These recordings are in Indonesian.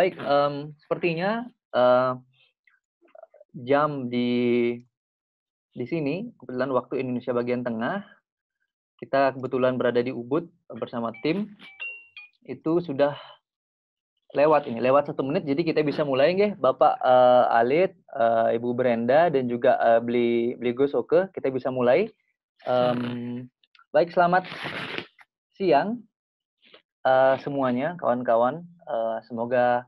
Baik, sepertinya jam di sini, kebetulan waktu Indonesia bagian tengah, kita kebetulan berada di Ubud bersama tim, itu sudah lewat 1 menit, jadi kita bisa mulai nggih, Bapak Alit, Ibu Brenda, dan juga Bli Gosoke, kita bisa mulai. Baik, selamat siang semuanya, kawan-kawan. Semoga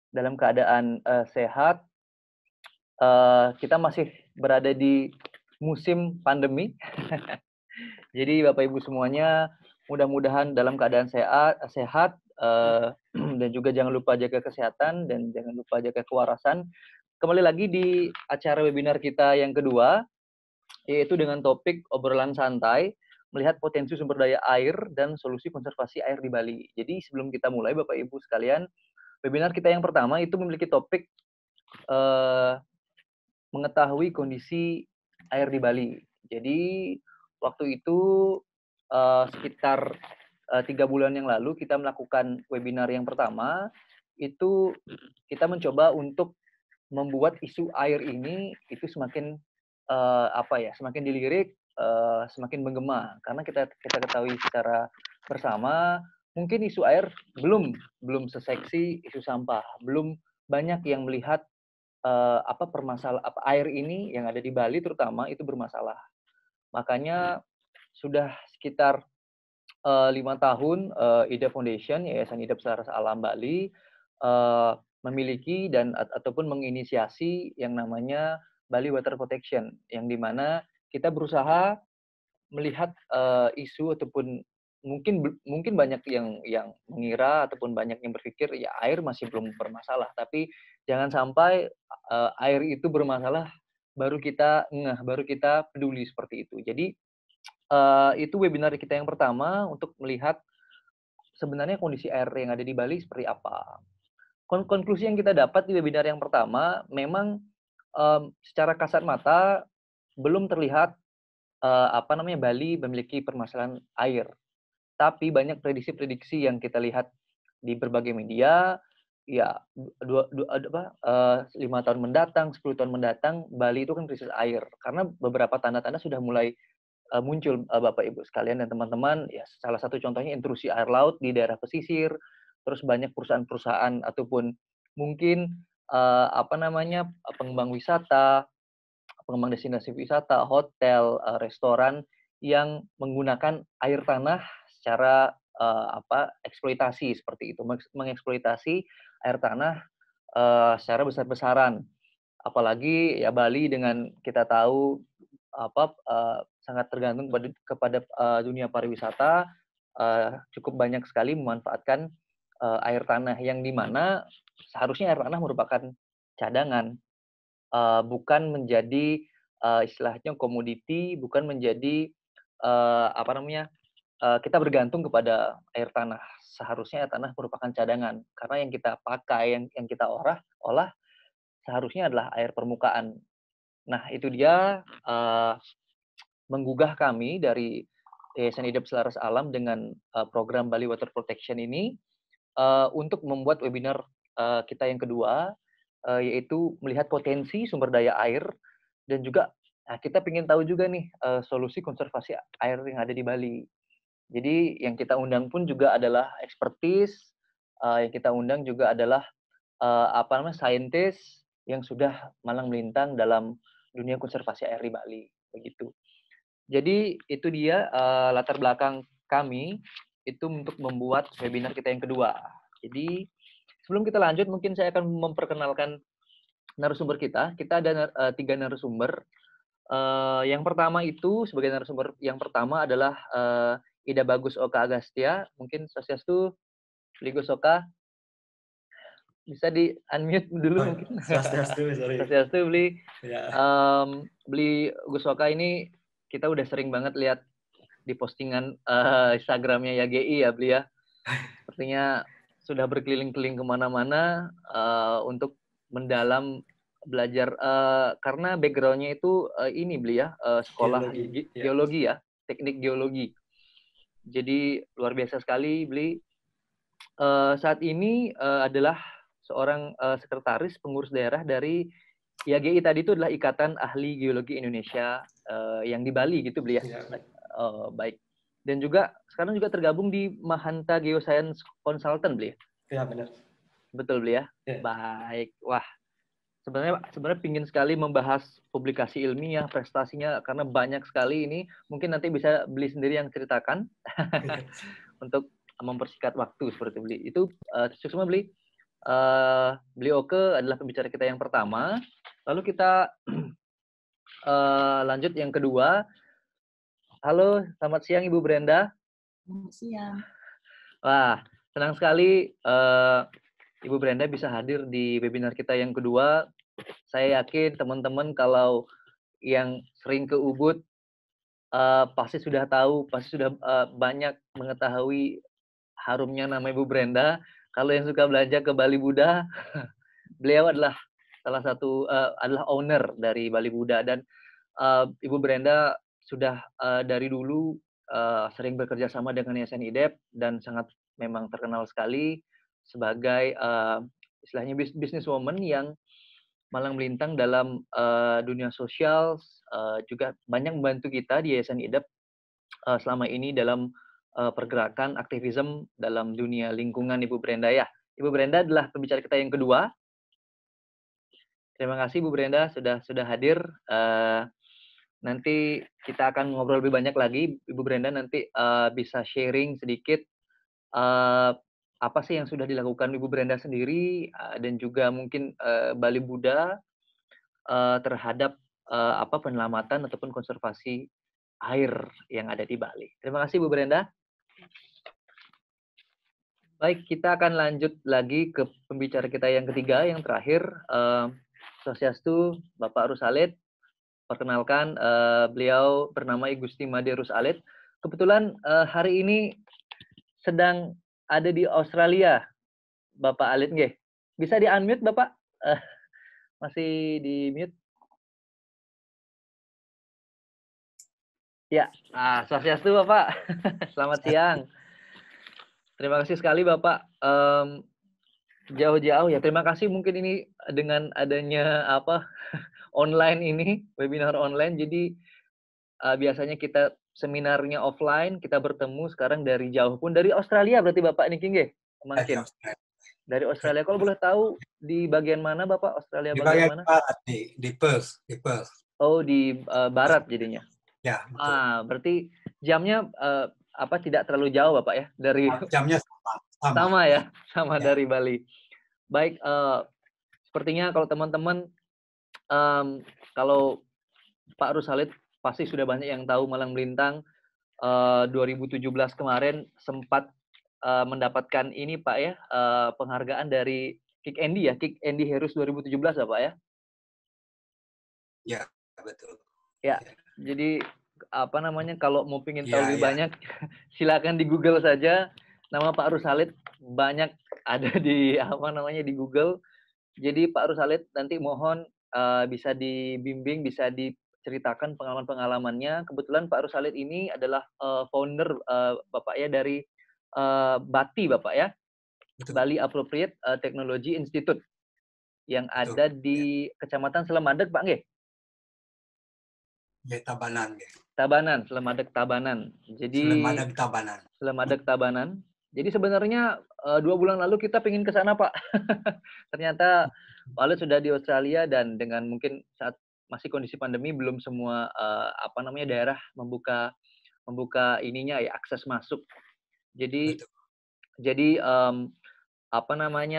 dalam keadaan sehat. Kita masih berada di musim pandemi. Jadi Bapak Ibu semuanya mudah-mudahan dalam keadaan sehat dan juga jangan lupa jaga kesehatan dan jangan lupa jaga kewarasan. Kembali lagi di acara webinar kita yang kedua, yaitu dengan topik obrolan santai melihat potensi sumber daya air dan solusi konservasi air di Bali. Jadi sebelum kita mulai Bapak Ibu sekalian, webinar kita yang pertama itu memiliki topik mengetahui kondisi air di Bali. Jadi waktu itu sekitar 3 bulan yang lalu kita melakukan webinar yang pertama, itu kita mencoba untuk membuat isu air ini itu semakin semakin dilirik, semakin menggema. Karena kita ketahui secara bersama, mungkin isu air belum seseksi isu sampah, belum banyak yang melihat air ini yang ada di Bali terutama itu bermasalah. Makanya sudah sekitar 5 tahun IDA Foundation, Yayasan Hidup Selaras Alam Bali, memiliki ataupun menginisiasi yang namanya Bali Water Protection, yang dimana kita berusaha melihat isu ataupun mungkin banyak yang mengira ataupun banyak yang berpikir ya air masih belum bermasalah, tapi jangan sampai air itu bermasalah baru kita ngeh, baru kita peduli seperti itu. Jadi itu webinar kita yang pertama untuk melihat sebenarnya kondisi air yang ada di Bali seperti apa. Konklusi yang kita dapat di webinar yang pertama, memang secara kasat mata belum terlihat Bali memiliki permasalahan air. Tapi banyak prediksi-prediksi yang kita lihat di berbagai media, ya 5 tahun mendatang, 10 tahun mendatang, Bali itu kan krisis air. Karena beberapa tanda-tanda sudah mulai muncul, Bapak Ibu sekalian dan teman-teman. Ya, salah satu contohnya intrusi air laut di daerah pesisir, terus banyak perusahaan-perusahaan ataupun mungkin pengembang wisata, pengembang destinasi wisata, hotel, restoran yang menggunakan air tanah secara eksploitasi seperti itu, mengeksploitasi air tanah secara besar-besaran. Apalagi ya Bali dengan kita tahu sangat tergantung kepada dunia pariwisata, cukup banyak sekali memanfaatkan air tanah yang dimana seharusnya air tanah merupakan cadangan, bukan menjadi istilahnya komoditi, bukan menjadi kita bergantung kepada air tanah. Seharusnya air tanah merupakan cadangan karena yang kita pakai, yang kita olah seharusnya adalah air permukaan. Nah, itu dia menggugah kami dari Yayasan Hidup Selaras Alam dengan program Bali Water Protection ini untuk membuat webinar kita yang kedua, yaitu melihat potensi sumber daya air dan juga kita ingin tahu juga nih solusi konservasi air yang ada di Bali. Jadi yang kita undang pun juga adalah expertise, yang kita undang juga adalah saintis yang sudah malang melintang dalam dunia konservasi air di Bali, begitu. Jadi itu dia latar belakang kami itu untuk membuat webinar kita yang kedua. Jadi sebelum kita lanjut, mungkin saya akan memperkenalkan narasumber kita. Kita ada 3 narasumber. Yang pertama itu sebagai narasumber yang pertama adalah Ida Bagus Oka Agastya. Mungkin Swastiastu, Bli Gosoka. Bisa di unmute dulu mungkin. Swastiastu, sorry. Swastiastu, Bli. Ya. Bli Gosoka ini kita udah sering banget lihat di postingan Instagramnya YGI ya, Bli ya. Sepertinya sudah berkeliling-keliling kemana-mana untuk mendalam belajar karena background-nya itu ini Bli ya, sekolah geologi ya, teknik geologi. Jadi luar biasa sekali Bli. Saat ini adalah seorang sekretaris pengurus daerah dari IAGI tadi itu adalah Ikatan Ahli Geologi Indonesia yang di Bali gitu beliau. Ya. Baik. Dan juga sekarang juga tergabung di Mahanta Geoscience Consultant beliau. Ya, benar. Betul beliau. Ya. Baik. Wah, sebenarnya pingin sekali membahas publikasi ilmiah, prestasinya karena banyak sekali ini. Mungkin nanti bisa beli sendiri yang ceritakan untuk mempersingkat waktu seperti beli. Itu semua beli. Beliau adalah pembicara kita yang pertama. Lalu kita lanjut yang kedua. Halo, selamat siang Ibu Brenda. Selamat siang. Wah, senang sekali Ibu Brenda bisa hadir di webinar kita yang kedua. Saya yakin teman-teman kalau yang sering ke Ubud pasti sudah tahu, pasti sudah banyak mengetahui harumnya nama Ibu Brenda. Kalau yang suka belanja ke Bali Buddha, beliau adalah salah satu adalah owner dari Bali Buddha, dan Ibu Brenda sudah dari dulu sering bekerja sama dengan Yayasan IDEP dan sangat memang terkenal sekali sebagai istilahnya businesswoman yang malang melintang dalam dunia sosial, juga banyak membantu kita di Yayasan IDEP selama ini dalam pergerakan aktivisme dalam dunia lingkungan Ibu Brenda ya. Ibu Brenda adalah pembicara kita yang kedua. Terima kasih Bu Brenda sudah hadir. Nanti kita akan ngobrol lebih banyak lagi. Ibu Brenda nanti bisa sharing sedikit apa sih yang sudah dilakukan Ibu Brenda sendiri dan juga mungkin Bali Buddha terhadap penyelamatan ataupun konservasi air yang ada di Bali. Terima kasih Bu Brenda. Baik, kita akan lanjut lagi ke pembicara kita yang ketiga, yang terakhir. Swastiastu, Bapak Rusalid. Perkenalkan, beliau bernama I Gusti Made Rusalid. Kebetulan hari ini sedang ada di Australia, Bapak Alid nggih. Bisa di-unmute, Bapak? Masih di-mute? Ya, Swastiastu, Bapak. Selamat siang. Terima kasih sekali, Bapak. Jauh-jauh ya. Terima kasih mungkin ini dengan adanya online ini, webinar online. Jadi biasanya kita seminarnya offline, kita bertemu sekarang dari jauh pun. Dari Australia berarti Bapak ini nggih? Mungkin. Dari Australia. Kalau boleh tahu di bagian mana Bapak? Australia di bagian mana? Barat, di Perth, Oh, di barat jadinya. Ya, betul. Berarti jamnya tidak terlalu jauh Bapak ya dari jamnya sama ya, sama ya. Dari Bali. Baik, sepertinya kalau teman-teman kalau Pak Rusalid pasti sudah banyak yang tahu Malang Melintang 2017 kemarin sempat mendapatkan ini Pak ya, penghargaan dari Kick Andy ya, Kick Andy Heroes 2017 ya Pak ya? Ya, betul. Ya, jadi kalau mau pingin tahu lebih banyak silakan di Google saja nama Pak Rusalid, banyak ada di di Google. Jadi Pak Rusalid nanti mohon bisa dibimbing, bisa diceritakan pengalaman-pengalamannya. Kebetulan Pak Rusalid ini adalah founder Bapak ya dari BATI Bapak ya. Betul. Bali Appropriate Technology Institute yang ada di Kecamatan Selemadeg Pak nggih? Ya, Tabanan. Tabanan, Selemadeg Tabanan. Jadi Selemadeg Tabanan. Jadi sebenarnya 2 bulan lalu kita pengen ke sana Pak. Ternyata Pak Alid sudah di Australia dan dengan mungkin saat masih kondisi pandemi belum semua daerah membuka ininya ya, akses masuk. Jadi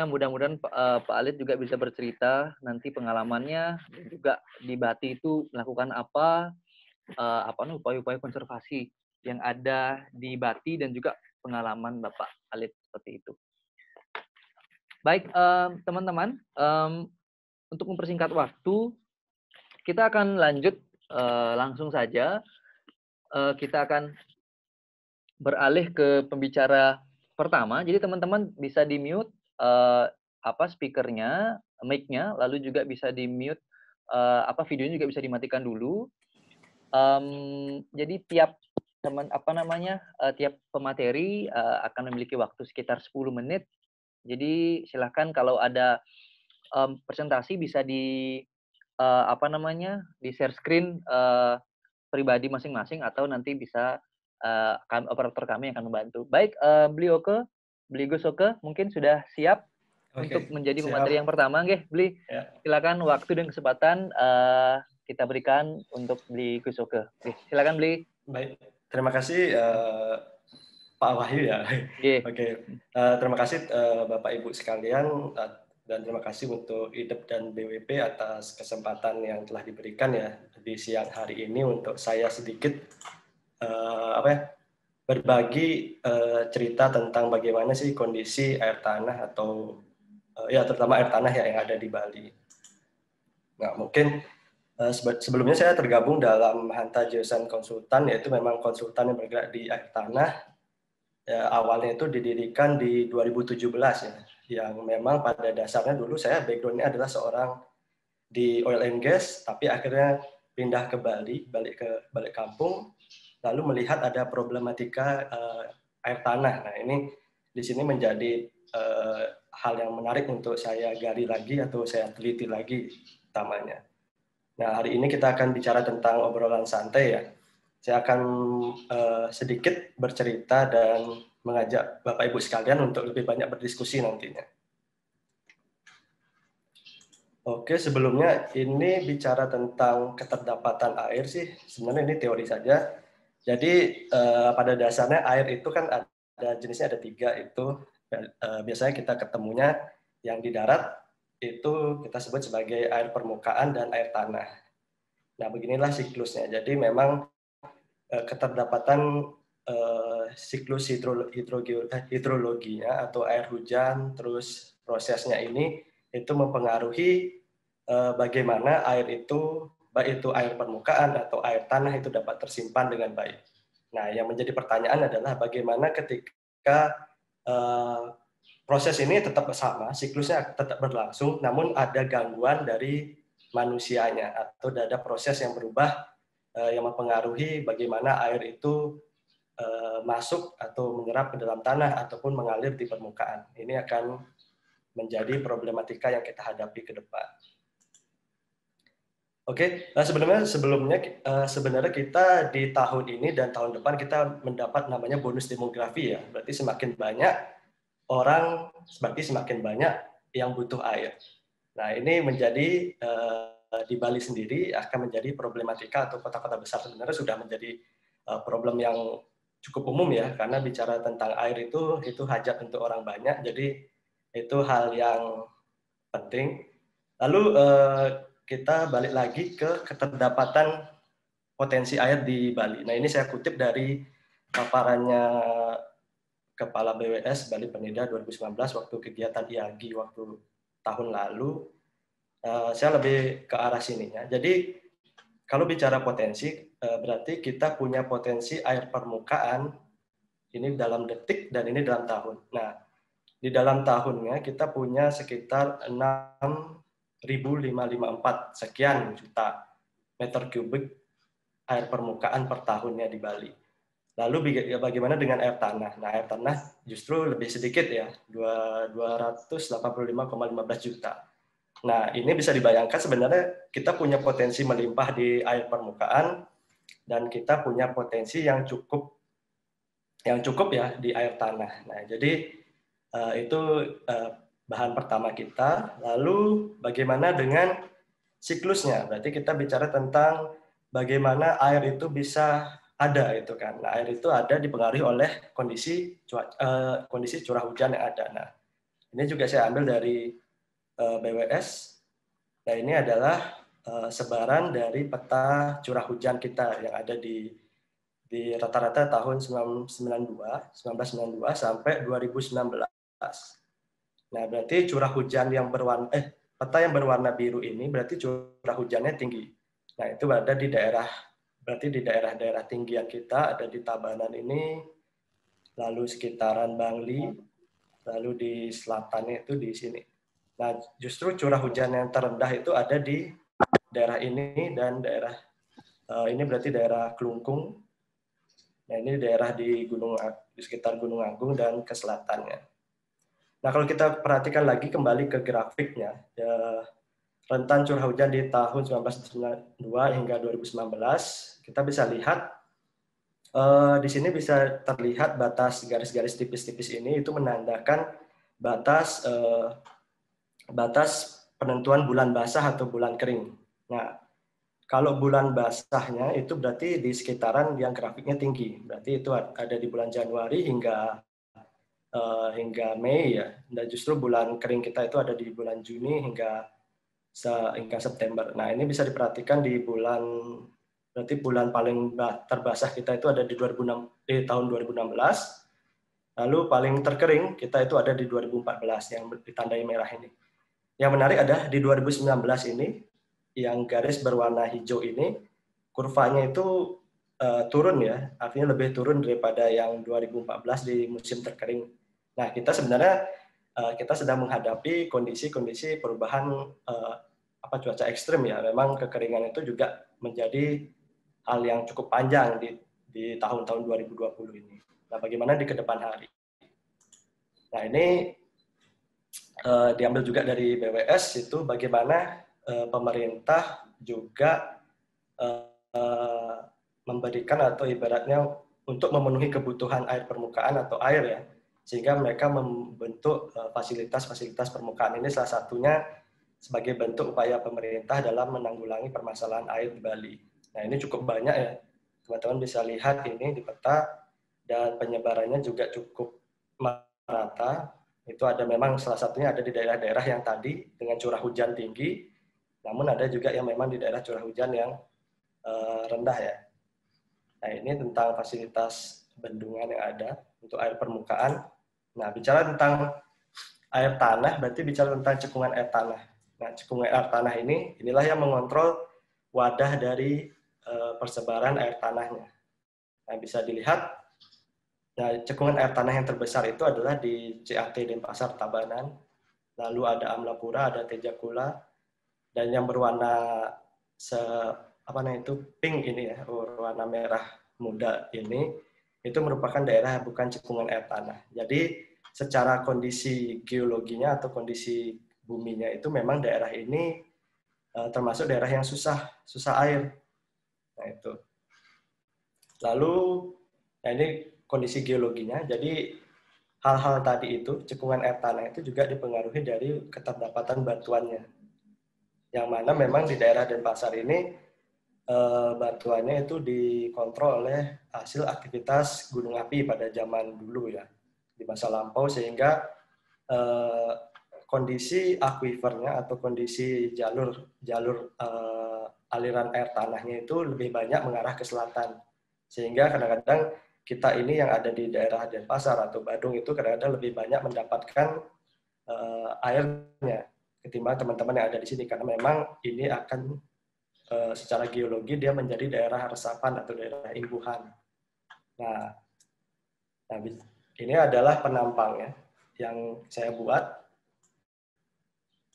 mudah-mudahan Pak Alid juga bisa bercerita nanti pengalamannya dan juga di Bati itu melakukan upaya-upaya konservasi yang ada di Bati dan juga pengalaman Bapak Alid seperti itu. Baik, teman-teman, untuk mempersingkat waktu, kita akan lanjut langsung saja. Kita akan beralih ke pembicara pertama. Jadi teman-teman bisa di-mute speakernya, mic-nya, lalu juga bisa di-mute videonya juga bisa dimatikan dulu. Jadi tiap tiap pemateri akan memiliki waktu sekitar 10 menit Jadi silahkan kalau ada presentasi bisa di di share screen pribadi masing-masing atau nanti bisa operator kami yang akan membantu. Baik, Bli Gosoke mungkin sudah siap untuk Oke, menjadi pemateri siap. yang pertama, nggih, Bli. Ya. Silakan waktu dan kesempatan kita berikan untuk Bli Gosoke. Silakan, Bli. Baik, terima kasih Pak Wahyu ya. Nggih. Oke, terima kasih Bapak Ibu sekalian dan terima kasih untuk IDEP dan BWP atas kesempatan yang telah diberikan ya di siang hari ini untuk saya sedikit berbagi cerita tentang bagaimana sih kondisi air tanah atau ya terutama air tanah ya yang ada di Bali. Nah, mungkin sebelumnya saya tergabung dalam Hanta Geosan Konsultan, yaitu memang konsultan yang bergerak di air tanah. Ya, awalnya itu didirikan di 2017 ya, yang memang pada dasarnya dulu saya background-nya adalah seorang di oil and gas, tapi akhirnya pindah ke Bali, balik kampung, lalu melihat ada problematika air tanah. Nah ini di sini menjadi hal yang menarik untuk saya gali lagi atau saya teliti lagi utamanya. Nah hari ini kita akan bicara tentang obrolan santai ya. Saya akan sedikit bercerita dan mengajak Bapak Ibu sekalian untuk lebih banyak berdiskusi nantinya. Oke, sebelumnya ini bicara tentang keterdapatan air sih, sebenarnya ini teori saja. Jadi pada dasarnya air itu kan ada jenisnya ada 3 itu. Biasanya kita ketemunya yang di darat itu kita sebut sebagai air permukaan dan air tanah. Nah beginilah siklusnya. Jadi memang keterdapatan siklus hidrologinya atau air hujan, terus prosesnya ini itu mempengaruhi bagaimana air itu, baik itu air permukaan atau air tanah itu dapat tersimpan dengan baik. Nah, yang menjadi pertanyaan adalah bagaimana ketika proses ini tetap sama, siklusnya tetap berlangsung, namun ada gangguan dari manusianya atau ada proses yang berubah yang mempengaruhi bagaimana air itu masuk atau menyerap ke dalam tanah ataupun mengalir di permukaan. Ini akan menjadi problematika yang kita hadapi ke depan. Oke, sebenarnya kita di tahun ini dan tahun depan kita mendapat namanya bonus demografi ya. Berarti semakin banyak orang, berarti semakin banyak yang butuh air. Nah, ini menjadi di Bali sendiri akan menjadi problematika atau kota-kota besar sebenarnya sudah menjadi problem yang cukup umum ya, karena bicara tentang air itu hajat untuk orang banyak, jadi itu hal yang penting. Lalu kita balik lagi ke keterdapatan potensi air di Bali. Nah ini saya kutip dari paparannya Kepala BWS Bali Penida 2019 waktu kegiatan IAGI waktu tahun lalu. Saya lebih ke arah sininya. Jadi kalau bicara potensi, berarti kita punya potensi air permukaan ini dalam detik dan ini dalam tahun. Nah, di dalam tahunnya kita punya sekitar 6.554 sekian juta meter kubik air permukaan per tahunnya di Bali. Lalu bagaimana dengan air tanah? Nah, air tanah justru lebih sedikit ya, 285,15 juta. Nah, ini bisa dibayangkan sebenarnya kita punya potensi melimpah di air permukaan dan kita punya potensi yang cukup ya di air tanah. Nah, jadi itu bahan pertama kita. Lalu bagaimana dengan siklusnya? Berarti kita bicara tentang bagaimana air itu bisa ada itu kan. Nah, air itu ada dipengaruhi oleh kondisi curah hujan yang ada. Nah, ini juga saya ambil dari BWS. Nah, ini adalah sebaran dari peta curah hujan kita yang ada di rata-rata tahun 1992 sampai 2019. Nah, berarti curah hujan yang peta yang berwarna biru ini berarti curah hujannya tinggi. Nah, itu ada di daerah tinggian kita, ada di Tabanan ini, lalu sekitaran Bangli, lalu di selatannya itu di sini. Nah, justru curah hujan yang terendah itu ada di daerah ini dan daerah ini berarti daerah Kelungkung. Nah, ini daerah di sekitar Gunung Agung dan ke selatannya. Nah, kalau kita perhatikan lagi kembali ke grafiknya, ya, rentan curah hujan di tahun 1992 hingga 2019, kita bisa lihat di sini bisa terlihat batas garis-garis tipis-tipis ini itu menandakan batas batas penentuan bulan basah atau bulan kering. Nah, kalau bulan basahnya itu berarti di sekitaran yang grafiknya tinggi, berarti itu ada di bulan Januari hingga Mei ya, dan justru bulan kering kita itu ada di bulan Juni hingga September. Nah, ini bisa diperhatikan di berarti bulan paling terbasah kita itu ada di tahun 2016, lalu paling terkering kita itu ada di 2014 yang ditandai merah ini. Yang menarik ada di 2019 ini, yang garis berwarna hijau ini, kurvanya itu turun ya, artinya lebih turun daripada yang 2014 di musim terkering. Nah, kita sebenarnya kita sedang menghadapi kondisi-kondisi perubahan cuaca ekstrim ya. Memang kekeringan itu juga menjadi hal yang cukup panjang di tahun-tahun 2020 ini. Nah, bagaimana di kedepan hari? Nah, ini diambil juga dari BWS itu bagaimana pemerintah juga memberikan atau ibaratnya untuk memenuhi kebutuhan air permukaan atau air ya, sehingga mereka membentuk fasilitas-fasilitas permukaan ini salah satunya sebagai bentuk upaya pemerintah dalam menanggulangi permasalahan air di Bali. Nah, ini cukup banyak ya, teman-teman bisa lihat ini di peta, dan penyebarannya juga cukup merata. Itu ada memang salah satunya ada di daerah-daerah yang tadi dengan curah hujan tinggi, namun ada juga yang memang di daerah curah hujan yang rendah ya. Nah, ini tentang fasilitas bendungan yang ada untuk air permukaan. Nah, bicara tentang air tanah, berarti bicara tentang cekungan air tanah. Nah, cekungan air tanah inilah yang mengontrol wadah dari persebaran air tanahnya. Nah, bisa dilihat, nah, cekungan air tanah yang terbesar itu adalah di CAT Denpasar Tabanan, lalu ada Amlapura, ada Tejakula, dan yang berwarna pink ini ya, warna merah muda ini, itu merupakan daerah bukan cekungan air tanah. Jadi secara kondisi geologinya atau kondisi buminya itu memang daerah ini termasuk daerah yang susah air. Nah, itu. Lalu, nah ini kondisi geologinya. Jadi hal-hal tadi itu, cekungan air tanah itu juga dipengaruhi dari keterdapatan batuannya. Yang mana memang di daerah Denpasar ini batuannya itu dikontrol oleh hasil aktivitas gunung api pada zaman dulu ya, di masa lampau, sehingga kondisi akuifernya atau kondisi jalur aliran air tanahnya itu lebih banyak mengarah ke selatan, sehingga kadang-kadang kita ini yang ada di daerah Denpasar atau Badung itu kadang-kadang lebih banyak mendapatkan airnya ketimbang teman-teman yang ada di sini, karena memang ini akan secara geologi dia menjadi daerah resapan atau daerah imbuhan. Nah, ini adalah penampangnya yang saya buat.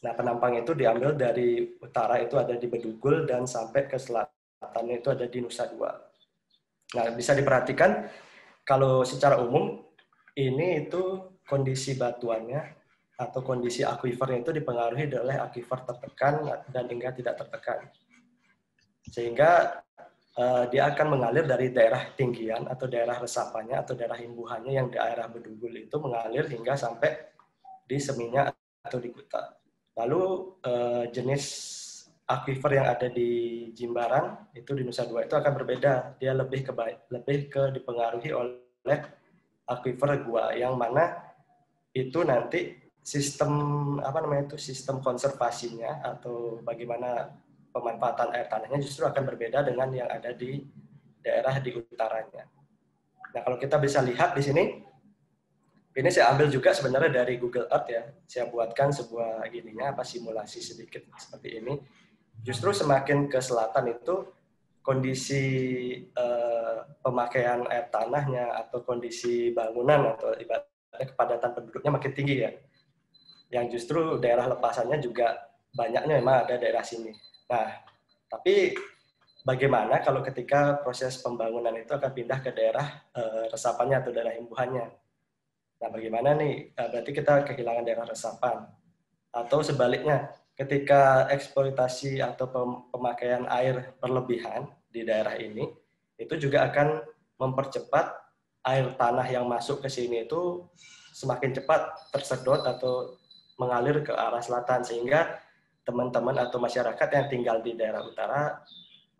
Nah, penampang itu diambil dari utara itu ada di Bedugul dan sampai ke selatan itu ada di Nusa Dua. Nah, bisa diperhatikan kalau secara umum ini itu kondisi batuannya atau kondisi akuifernya itu dipengaruhi oleh akuifer tertekan dan hingga tidak tertekan. Sehingga dia akan mengalir dari daerah tinggian atau daerah resapannya atau daerah imbuhannya yang di daerah Bedugul itu mengalir hingga sampai di Seminyak atau di Kuta. Lalu jenis akuifer yang ada di Jimbaran itu di Nusa Dua itu akan berbeda. Dia lebih ke dipengaruhi oleh akuifer gua, yang mana itu nanti sistem sistem konservasinya atau bagaimana pemanfaatan air tanahnya justru akan berbeda dengan yang ada di daerah di utaranya. Nah, kalau kita bisa lihat di sini, ini saya ambil juga sebenarnya dari Google Earth ya. Saya buatkan sebuah simulasi sedikit seperti ini. Justru semakin ke selatan itu kondisi pemakaian air tanahnya atau kondisi bangunan atau ibaratnya kepadatan penduduknya makin tinggi ya. Yang justru daerah lepasannya juga banyaknya memang ada daerah sini. Nah, tapi bagaimana kalau ketika proses pembangunan itu akan pindah ke daerah resapannya atau daerah imbuhannya? Nah, bagaimana nih? Berarti kita kehilangan daerah resapan. Atau sebaliknya, ketika eksploitasi atau pemakaian air berlebihan di daerah ini, itu juga akan mempercepat air tanah yang masuk ke sini itu semakin cepat tersedot atau mengalir ke arah selatan, sehingga teman-teman atau masyarakat yang tinggal di daerah utara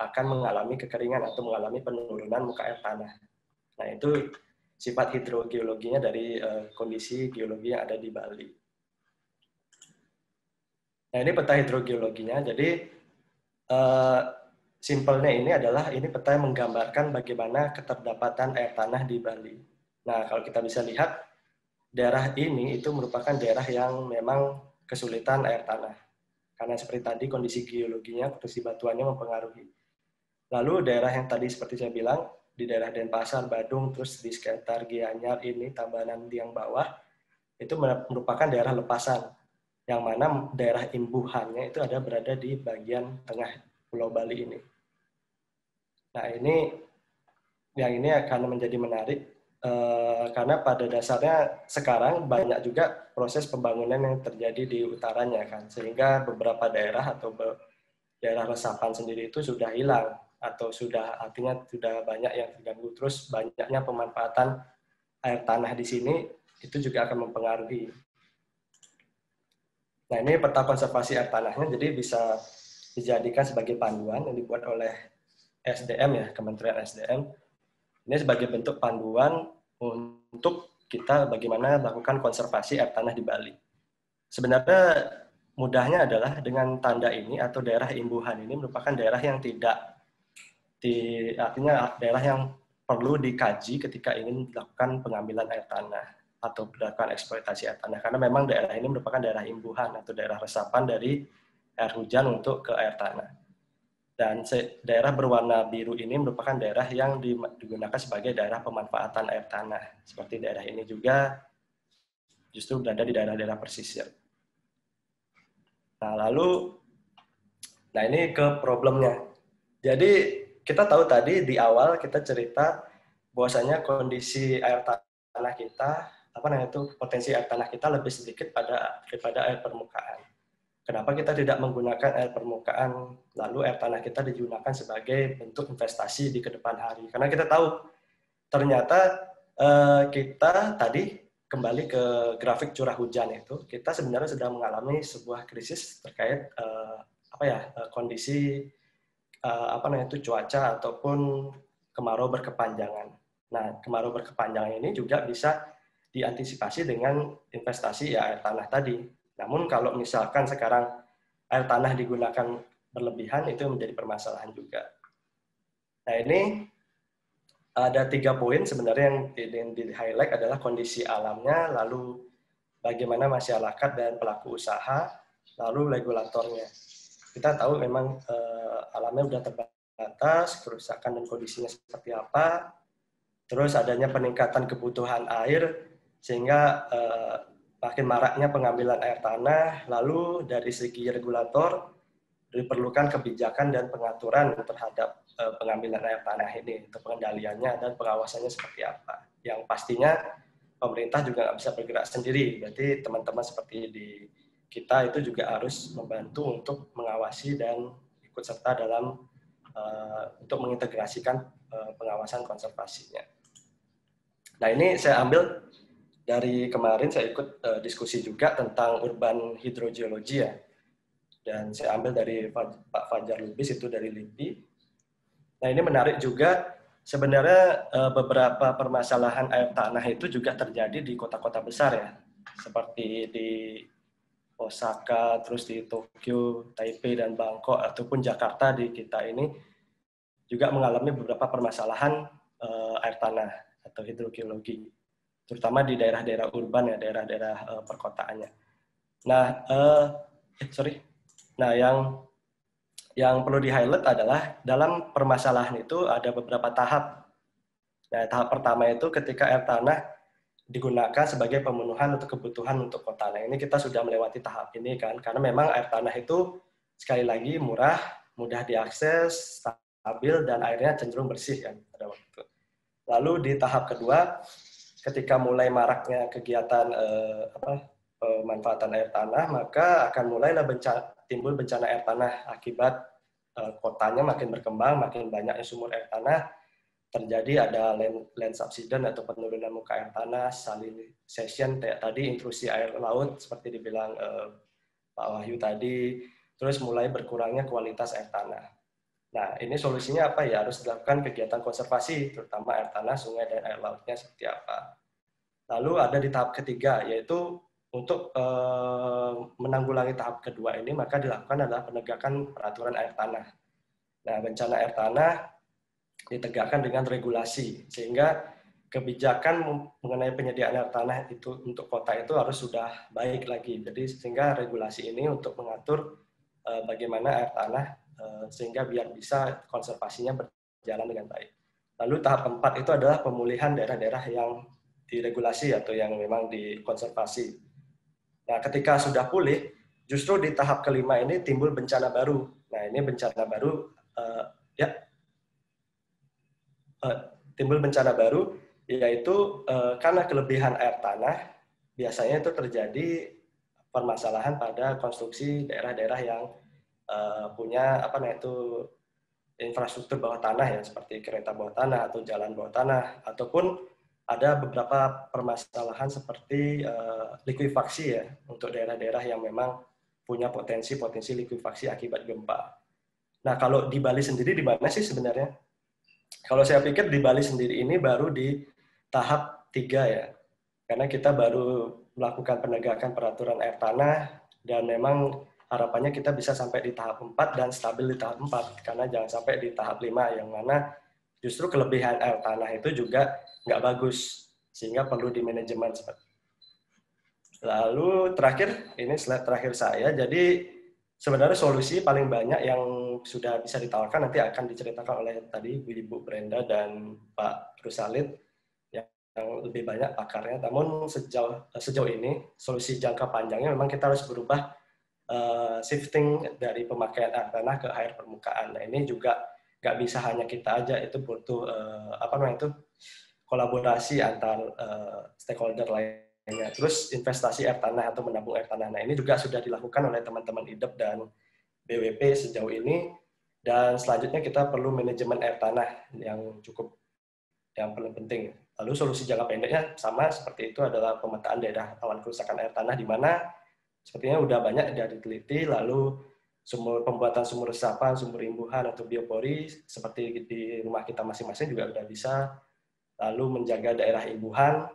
akan mengalami kekeringan atau mengalami penurunan muka air tanah. Nah, itu sifat hidrogeologinya dari kondisi geologi yang ada di Bali. Nah, ini peta hidrogeologinya. Jadi, simpelnya ini adalah ini peta yang menggambarkan bagaimana keterdapatan air tanah di Bali. Nah, kalau kita bisa lihat, daerah ini itu merupakan daerah yang memang kesulitan air tanah. Karena seperti tadi kondisi geologinya, kondisi batuannya mempengaruhi. Lalu daerah yang tadi seperti saya bilang, di daerah Denpasar, Badung, terus di sekitar Gianyar ini, Tabanan yang bawah, itu merupakan daerah lepasan, yang mana daerah imbuhannya itu ada berada di bagian tengah Pulau Bali ini. Nah, yang ini akan menjadi menarik, karena pada dasarnya sekarang banyak juga proses pembangunan yang terjadi di utaranya, kan, sehingga beberapa daerah atau daerah resapan sendiri itu sudah hilang, atau artinya sudah banyak yang terganggu. Terus banyaknya pemanfaatan air tanah di sini itu juga akan mempengaruhi. Nah, ini peta konservasi air tanahnya, jadi bisa dijadikan sebagai panduan yang dibuat oleh SDM, ya, Kementerian SDM. Ini sebagai bentuk panduan untuk kita bagaimana melakukan konservasi air tanah di Bali. Sebenarnya mudahnya adalah dengan tanda ini atau daerah imbuhan ini merupakan daerah yang artinya daerah yang perlu dikaji ketika ingin melakukan pengambilan air tanah atau melakukan eksploitasi air tanah, karena memang daerah ini merupakan daerah imbuhan atau daerah resapan dari air hujan untuk ke air tanah. Dan daerah berwarna biru ini merupakan daerah yang digunakan sebagai daerah pemanfaatan air tanah. Seperti daerah ini juga justru berada di daerah-daerah pesisir. Nah, ini ke problemnya. Jadi kita tahu tadi di awal kita cerita bahwasanya kondisi air tanah kita, potensi air tanah kita lebih sedikit daripada air permukaan. Kenapa kita tidak menggunakan air permukaan, lalu air tanah kita digunakan sebagai bentuk investasi di kedepan hari? Karena kita tahu ternyata kita tadi kembali ke grafik curah hujan itu, kita sebenarnya sedang mengalami sebuah krisis terkait kondisi cuaca ataupun kemarau berkepanjangan. Nah, kemarau berkepanjangan ini juga bisa diantisipasi dengan investasi air tanah tadi. Namun kalau misalkan sekarang air tanah digunakan berlebihan, itu menjadi permasalahan juga. Nah, ini ada 3 poin sebenarnya yang di-highlight adalah kondisi alamnya, lalu bagaimana masyarakat dan pelaku usaha, lalu regulatornya. Kita tahu memang alamnya sudah terbatas, kerusakan dan kondisinya seperti apa, terus adanya peningkatan kebutuhan air, sehingga makin maraknya pengambilan air tanah, lalu dari segi regulator, diperlukan kebijakan dan pengaturan terhadap pengambilan air tanah ini, untuk pengendaliannya dan pengawasannya seperti apa. Yang pastinya pemerintah juga nggak bisa bergerak sendiri, berarti teman-teman seperti di kita itu juga harus membantu untuk mengawasi dan ikut serta dalam untuk mengintegrasikan pengawasan konservasinya. Nah, ini saya ambil dari kemarin, saya ikut diskusi juga tentang urban hidrogeologi, ya. Dan saya ambil dari Pak Fajar Lubis, itu dari LIPI. Nah, ini menarik juga, sebenarnya beberapa permasalahan air tanah itu juga terjadi di kota-kota besar, ya. Seperti di Osaka, terus di Tokyo, Taipei, dan Bangkok, ataupun Jakarta di kita ini juga mengalami beberapa permasalahan air tanah atau hidrogeologi, terutama di daerah-daerah urban, ya, daerah-daerah perkotaannya. Nah, yang perlu di-highlight adalah dalam permasalahan itu ada beberapa tahap. Nah, tahap pertama itu ketika air tanah digunakan sebagai pemenuhan untuk kebutuhan untuk kota. Nah, ini kita sudah melewati tahap ini, kan, karena memang air tanah itu sekali lagi murah, mudah diakses, stabil, dan airnya cenderung bersih, kan, pada waktu itu. Lalu di tahap kedua, ketika mulai maraknya kegiatan pemanfaatan air tanah, maka akan mulailah timbul bencana air tanah akibat kotanya makin berkembang, makin banyaknya sumur air tanah, terjadi ada land subsidence atau penurunan muka air tanah, salinization, kayak tadi intrusi air laut seperti dibilang Pak Wahyu tadi, terus mulai berkurangnya kualitas air tanah. Nah, ini solusinya apa ya? Harus dilakukan kegiatan konservasi, terutama air tanah, sungai, dan air lautnya seperti apa. Lalu ada di tahap ketiga, yaitu untuk menanggulangi tahap kedua ini, maka dilakukan adalah penegakan peraturan air tanah. Nah, bencana air tanah ditegakkan dengan regulasi, sehingga kebijakan mengenai penyediaan air tanah itu untuk kota itu harus sudah baik lagi. Jadi sehingga regulasi ini untuk mengatur bagaimana air tanah sehingga biar bisa konservasinya berjalan dengan baik. Lalu tahap keempat itu adalah pemulihan daerah-daerah yang diregulasi atau yang memang dikonservasi. Nah, ketika sudah pulih, justru di tahap kelima ini timbul bencana baru. Nah, ini bencana baru timbul bencana baru, yaitu karena kelebihan air tanah, biasanya itu terjadi permasalahan pada konstruksi daerah-daerah yang punya infrastruktur bawah tanah ya, seperti kereta bawah tanah atau jalan bawah tanah, ataupun ada beberapa permasalahan seperti likuifaksi ya, untuk daerah-daerah yang memang punya potensi likuifaksi akibat gempa. Nah, kalau di Bali sendiri di mana sih sebenarnya? Kalau saya pikir di Bali sendiri ini baru di tahap 3 ya. Karena kita baru melakukan penegakan peraturan air tanah dan memang harapannya kita bisa sampai di tahap 4 dan stabil di tahap 4. Karena jangan sampai di tahap 5 yang mana justru kelebihan air tanah itu juga nggak bagus. Sehingga perlu di manajemen. Lalu terakhir, ini slide terakhir saya. Jadi sebenarnya solusi paling banyak yang sudah bisa ditawarkan nanti akan diceritakan oleh tadi Ibu Brenda dan Pak Rusalid yang lebih banyak pakarnya. Namun sejauh ini solusi jangka panjangnya memang kita harus berubah shifting dari pemakaian air tanah ke air permukaan. Nah, ini juga nggak bisa hanya kita aja, itu butuh kolaborasi antar stakeholder lainnya. Terus investasi air tanah atau menabung air tanah. Nah, ini juga sudah dilakukan oleh teman-teman IDEP dan BWP sejauh ini. Dan selanjutnya kita perlu manajemen air tanah yang paling penting. Lalu solusi jangka pendeknya sama seperti itu adalah pemetaan daerah rawan kerusakan air tanah di mana sepertinya udah banyak dari diteliti. Lalu pembuatan sumur resapan, sumur imbuhan atau biopori seperti di rumah kita masing-masing juga udah bisa. Lalu menjaga daerah imbuhan,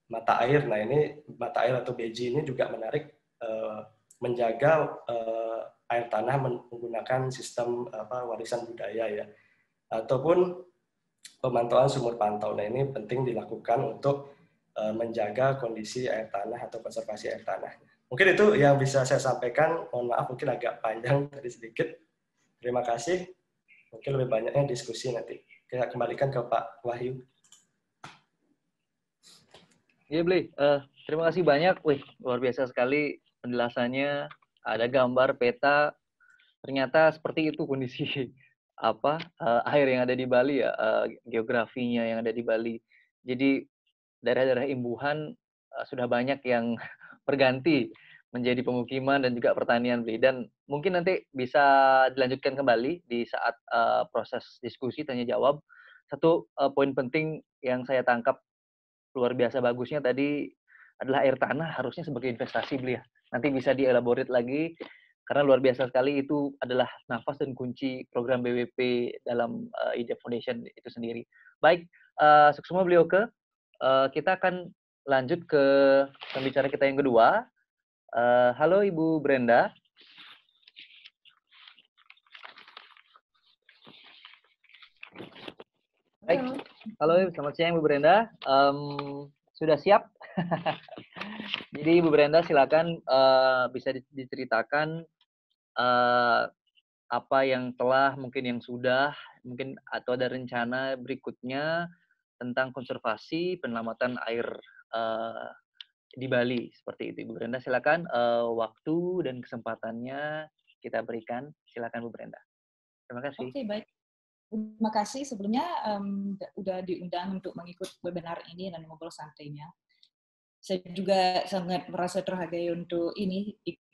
mata air. Nah, ini mata air atau BJ ini juga menarik, menjaga air tanah menggunakan sistem warisan budaya ya, ataupun pemantauan sumur pantau. Nah, ini penting dilakukan untuk menjaga kondisi air tanah atau konservasi air tanah. Mungkin itu yang bisa saya sampaikan. Mohon maaf mungkin agak panjang tadi sedikit. Terima kasih. Mungkin lebih banyaknya diskusi nanti. Kita kembalikan ke Pak Wahyu. Iya, Bli. Terima kasih banyak. Wih, luar biasa sekali penjelasannya. Ada gambar peta. Ternyata seperti itu kondisi air yang ada di Bali ya, geografinya yang ada di Bali. Jadi daerah-daerah imbuhan sudah banyak yang berganti menjadi pemukiman dan juga pertanian, Bli. Dan mungkin nanti bisa dilanjutkan kembali di saat proses diskusi tanya jawab. Satu poin penting yang saya tangkap luar biasa bagusnya tadi adalah air tanah harusnya sebagai investasi, Bli ya. Nanti bisa dielaborate lagi karena luar biasa sekali itu adalah nafas dan kunci program BWP dalam IDEP Foundation itu sendiri. Baik, Suksuma Blioke, kita akan lanjut ke pembicara kita yang kedua. Halo Ibu Brenda. Baik, halo selamat siang Ibu Brenda. Sudah siap? Jadi Ibu Brenda silakan bisa diceritakan apa yang telah, mungkin yang sudah, mungkin atau ada rencana berikutnya tentang konservasi penyelamatan air di Bali seperti itu. Ibu Brenda silakan, waktu dan kesempatannya kita berikan. Silakan Bu Brenda. Terima kasih. Oke, baik. terima kasih sebelumnya udah diundang untuk mengikut webinar ini dan ngobrol santainya. Saya juga sangat merasa terhargai untuk ini ikut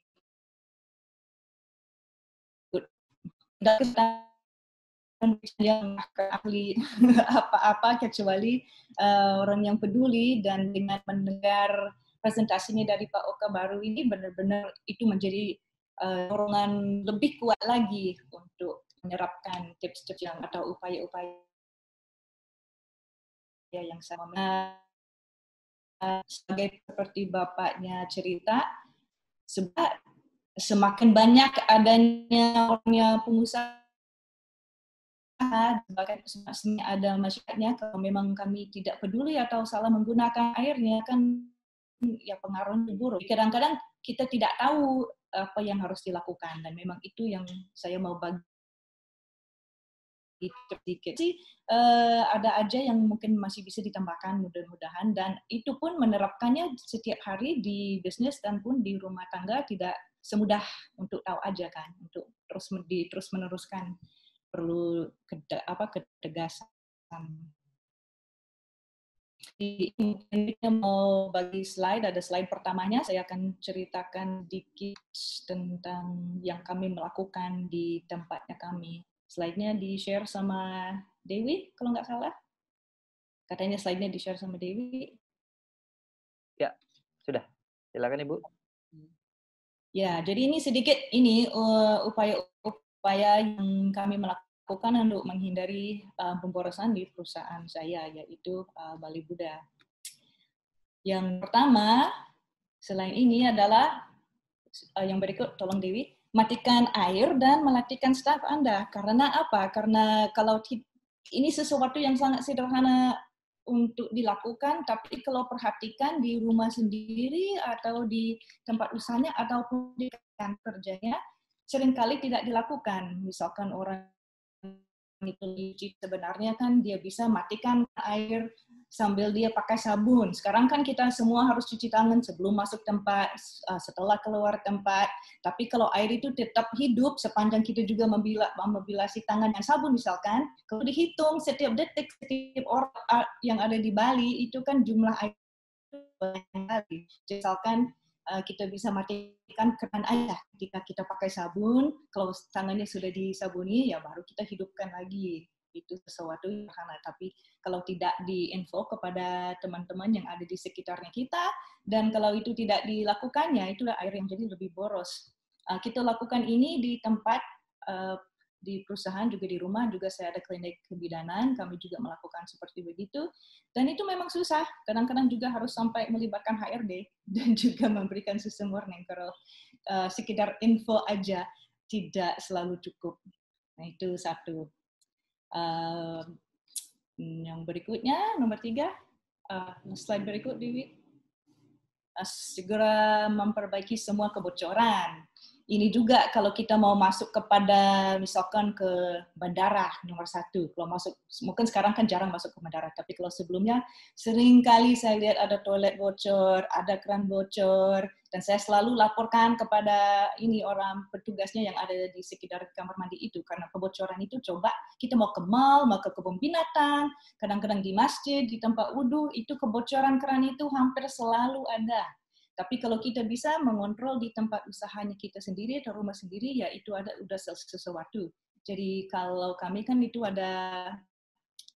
yang ahli apa-apa kecuali orang yang peduli, dan dengan mendengar presentasinya dari Pak Oka baru ini benar-benar itu menjadi dorongan lebih kuat lagi untuk menerapkan tips-tips yang atau upaya-upaya yang sama. Seperti Bapaknya cerita, semakin banyak adanya orangnya pengusaha, bahkan ada masyarakatnya, kalau memang kami tidak peduli atau salah menggunakan airnya, kan ya pengaruhnya buruk. Kadang-kadang kita tidak tahu apa yang harus dilakukan, dan memang itu yang saya mau bagi sedikit sih. Ada aja yang mungkin masih bisa ditambahkan mudah-mudahan, dan itu pun menerapkannya setiap hari di bisnis dan pun di rumah tangga tidak semudah untuk tahu aja kan, untuk terus meneruskan, perlu ketegasan. Ini mau bagi slide, ada slide pertamanya, saya akan ceritakan dikit tentang yang kami melakukan di tempatnya kami. Slide-nya di-share sama Dewi, kalau nggak salah. Katanya slide-nya di-share sama Dewi. Ya, sudah. Silakan Ibu. Ya, jadi ini sedikit upaya-upaya yang kami melakukan untuk menghindari pemborosan di perusahaan saya, yaitu Bali Buddha. Yang pertama, selain ini adalah yang berikut, tolong Dewi. Matikan air dan melatihkan staf Anda. Karena apa? Karena kalau ini sesuatu yang sangat sederhana untuk dilakukan, tapi kalau perhatikan di rumah sendiri atau di tempat usahanya ataupun di kantor kerjanya, seringkali tidak dilakukan. Misalkan orang itu sebenarnya kan dia bisa matikan air sambil dia pakai sabun. Sekarang kan kita semua harus cuci tangan sebelum masuk tempat, setelah keluar tempat. Tapi kalau air itu tetap hidup sepanjang kita juga membilasi tangan dengan sabun misalkan, kalau dihitung setiap detik, setiap orang yang ada di Bali itu kan jumlah air banyak. Misalkan kita bisa matikan keran air ketika kita pakai sabun, kalau tangannya sudah disabuni ya baru kita hidupkan lagi. Itu sesuatu yang sederhana, tapi kalau tidak diinfo kepada teman-teman yang ada di sekitarnya kita, dan kalau itu tidak dilakukannya, itulah air yang jadi lebih boros. Kita lakukan ini di tempat, di perusahaan, juga di rumah, juga saya ada klinik kebidanan, kami juga melakukan seperti begitu, dan itu memang susah, kadang-kadang juga harus sampai melibatkan HRD, dan juga memberikan sistem warning, kalau sekedar info aja tidak selalu cukup. Nah itu satu. Yang berikutnya, nomor 3, slide berikut, Dewi. Segera memperbaiki semua kebocoran. Ini juga kalau kita mau masuk kepada misalkan ke bandara, nomor 1. Kalau masuk, mungkin sekarang kan jarang masuk ke bandara, tapi kalau sebelumnya sering kali saya lihat ada toilet bocor, ada keran bocor, dan saya selalu laporkan kepada ini orang petugasnya yang ada di sekitar kamar mandi itu, karena kebocoran itu coba kita mau ke mall, mau ke kebun binatang, kadang-kadang di masjid, di tempat wudhu, itu kebocoran keran itu hampir selalu ada. Tapi kalau kita bisa mengontrol di tempat usahanya kita sendiri atau rumah sendiri, ya itu ada udah sesuatu. Jadi kalau kami kan itu ada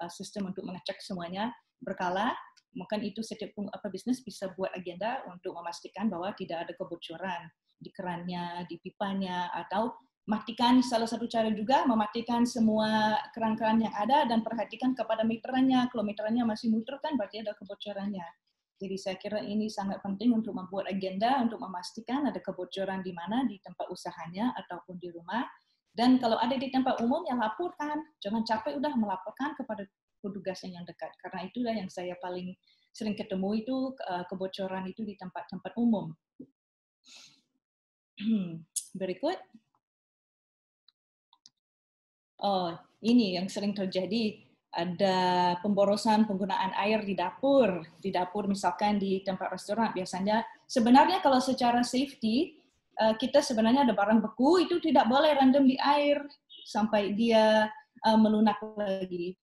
sistem untuk mengecek semuanya berkala, mungkin itu setiap bisnis bisa buat agenda untuk memastikan bahwa tidak ada kebocoran di kerannya, di pipanya, atau matikan. Salah satu cara juga mematikan semua keran-keran yang ada dan perhatikan kepada meterannya. Kalau meterannya masih muter kan berarti ada kebocorannya. Jadi saya kira ini sangat penting untuk membuat agenda untuk memastikan ada kebocoran di mana, di tempat usahanya ataupun di rumah. Dan kalau ada di tempat umum, ya laporkan. Jangan capek udah melaporkan kepada petugasnya yang dekat. Karena itulah yang saya paling sering ketemu itu kebocoran itu di tempat-tempat umum. Berikut. Oh, ini yang sering terjadi. Ada pemborosan penggunaan air di dapur misalkan di tempat restoran. Biasanya sebenarnya kalau secara safety, kita sebenarnya ada barang beku, itu tidak boleh random di air sampai dia melunak lagi.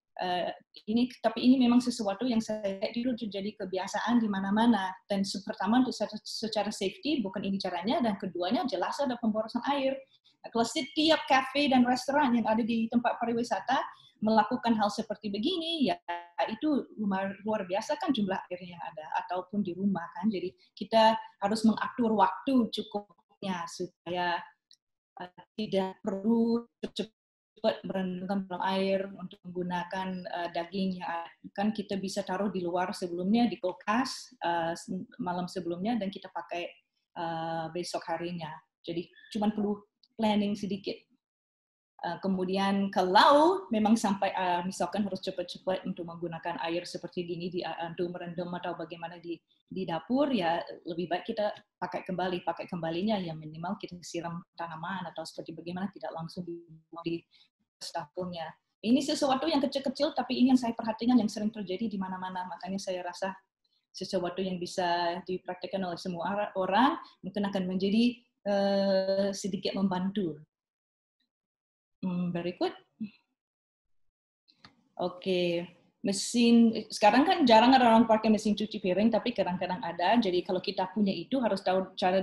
Tapi ini memang sesuatu yang saya itu terjadi kebiasaan di mana-mana. Dan pertama untuk secara safety bukan ini caranya, dan keduanya jelas ada pemborosan air. Kalau setiap kafe dan restoran yang ada di tempat pariwisata melakukan hal seperti begini, ya itu luar biasa kan jumlah air yang ada, ataupun di rumah kan. Jadi kita harus mengatur waktu cukupnya supaya tidak perlu cepat merendamkan dalam air untuk menggunakan daging yang kan kita bisa taruh di luar sebelumnya di kulkas malam sebelumnya dan kita pakai besok harinya. Jadi cuma perlu planning sedikit. Kemudian kalau memang sampai misalkan harus cepat-cepat untuk menggunakan air seperti ini untuk merendam atau bagaimana di dapur, ya lebih baik kita pakai kembalinya ya minimal kita siram tanaman atau seperti bagaimana, tidak langsung di dapurnya. Ini sesuatu yang kecil-kecil tapi ini yang saya perhatikan yang sering terjadi di mana-mana, makanya saya rasa sesuatu yang bisa dipraktikkan oleh semua orang mungkin akan menjadi sedikit membantu. Berikut. Oke, mesin sekarang kan jarang ada orang pakai mesin cuci piring, tapi kadang-kadang ada. Jadi kalau kita punya itu harus tahu cara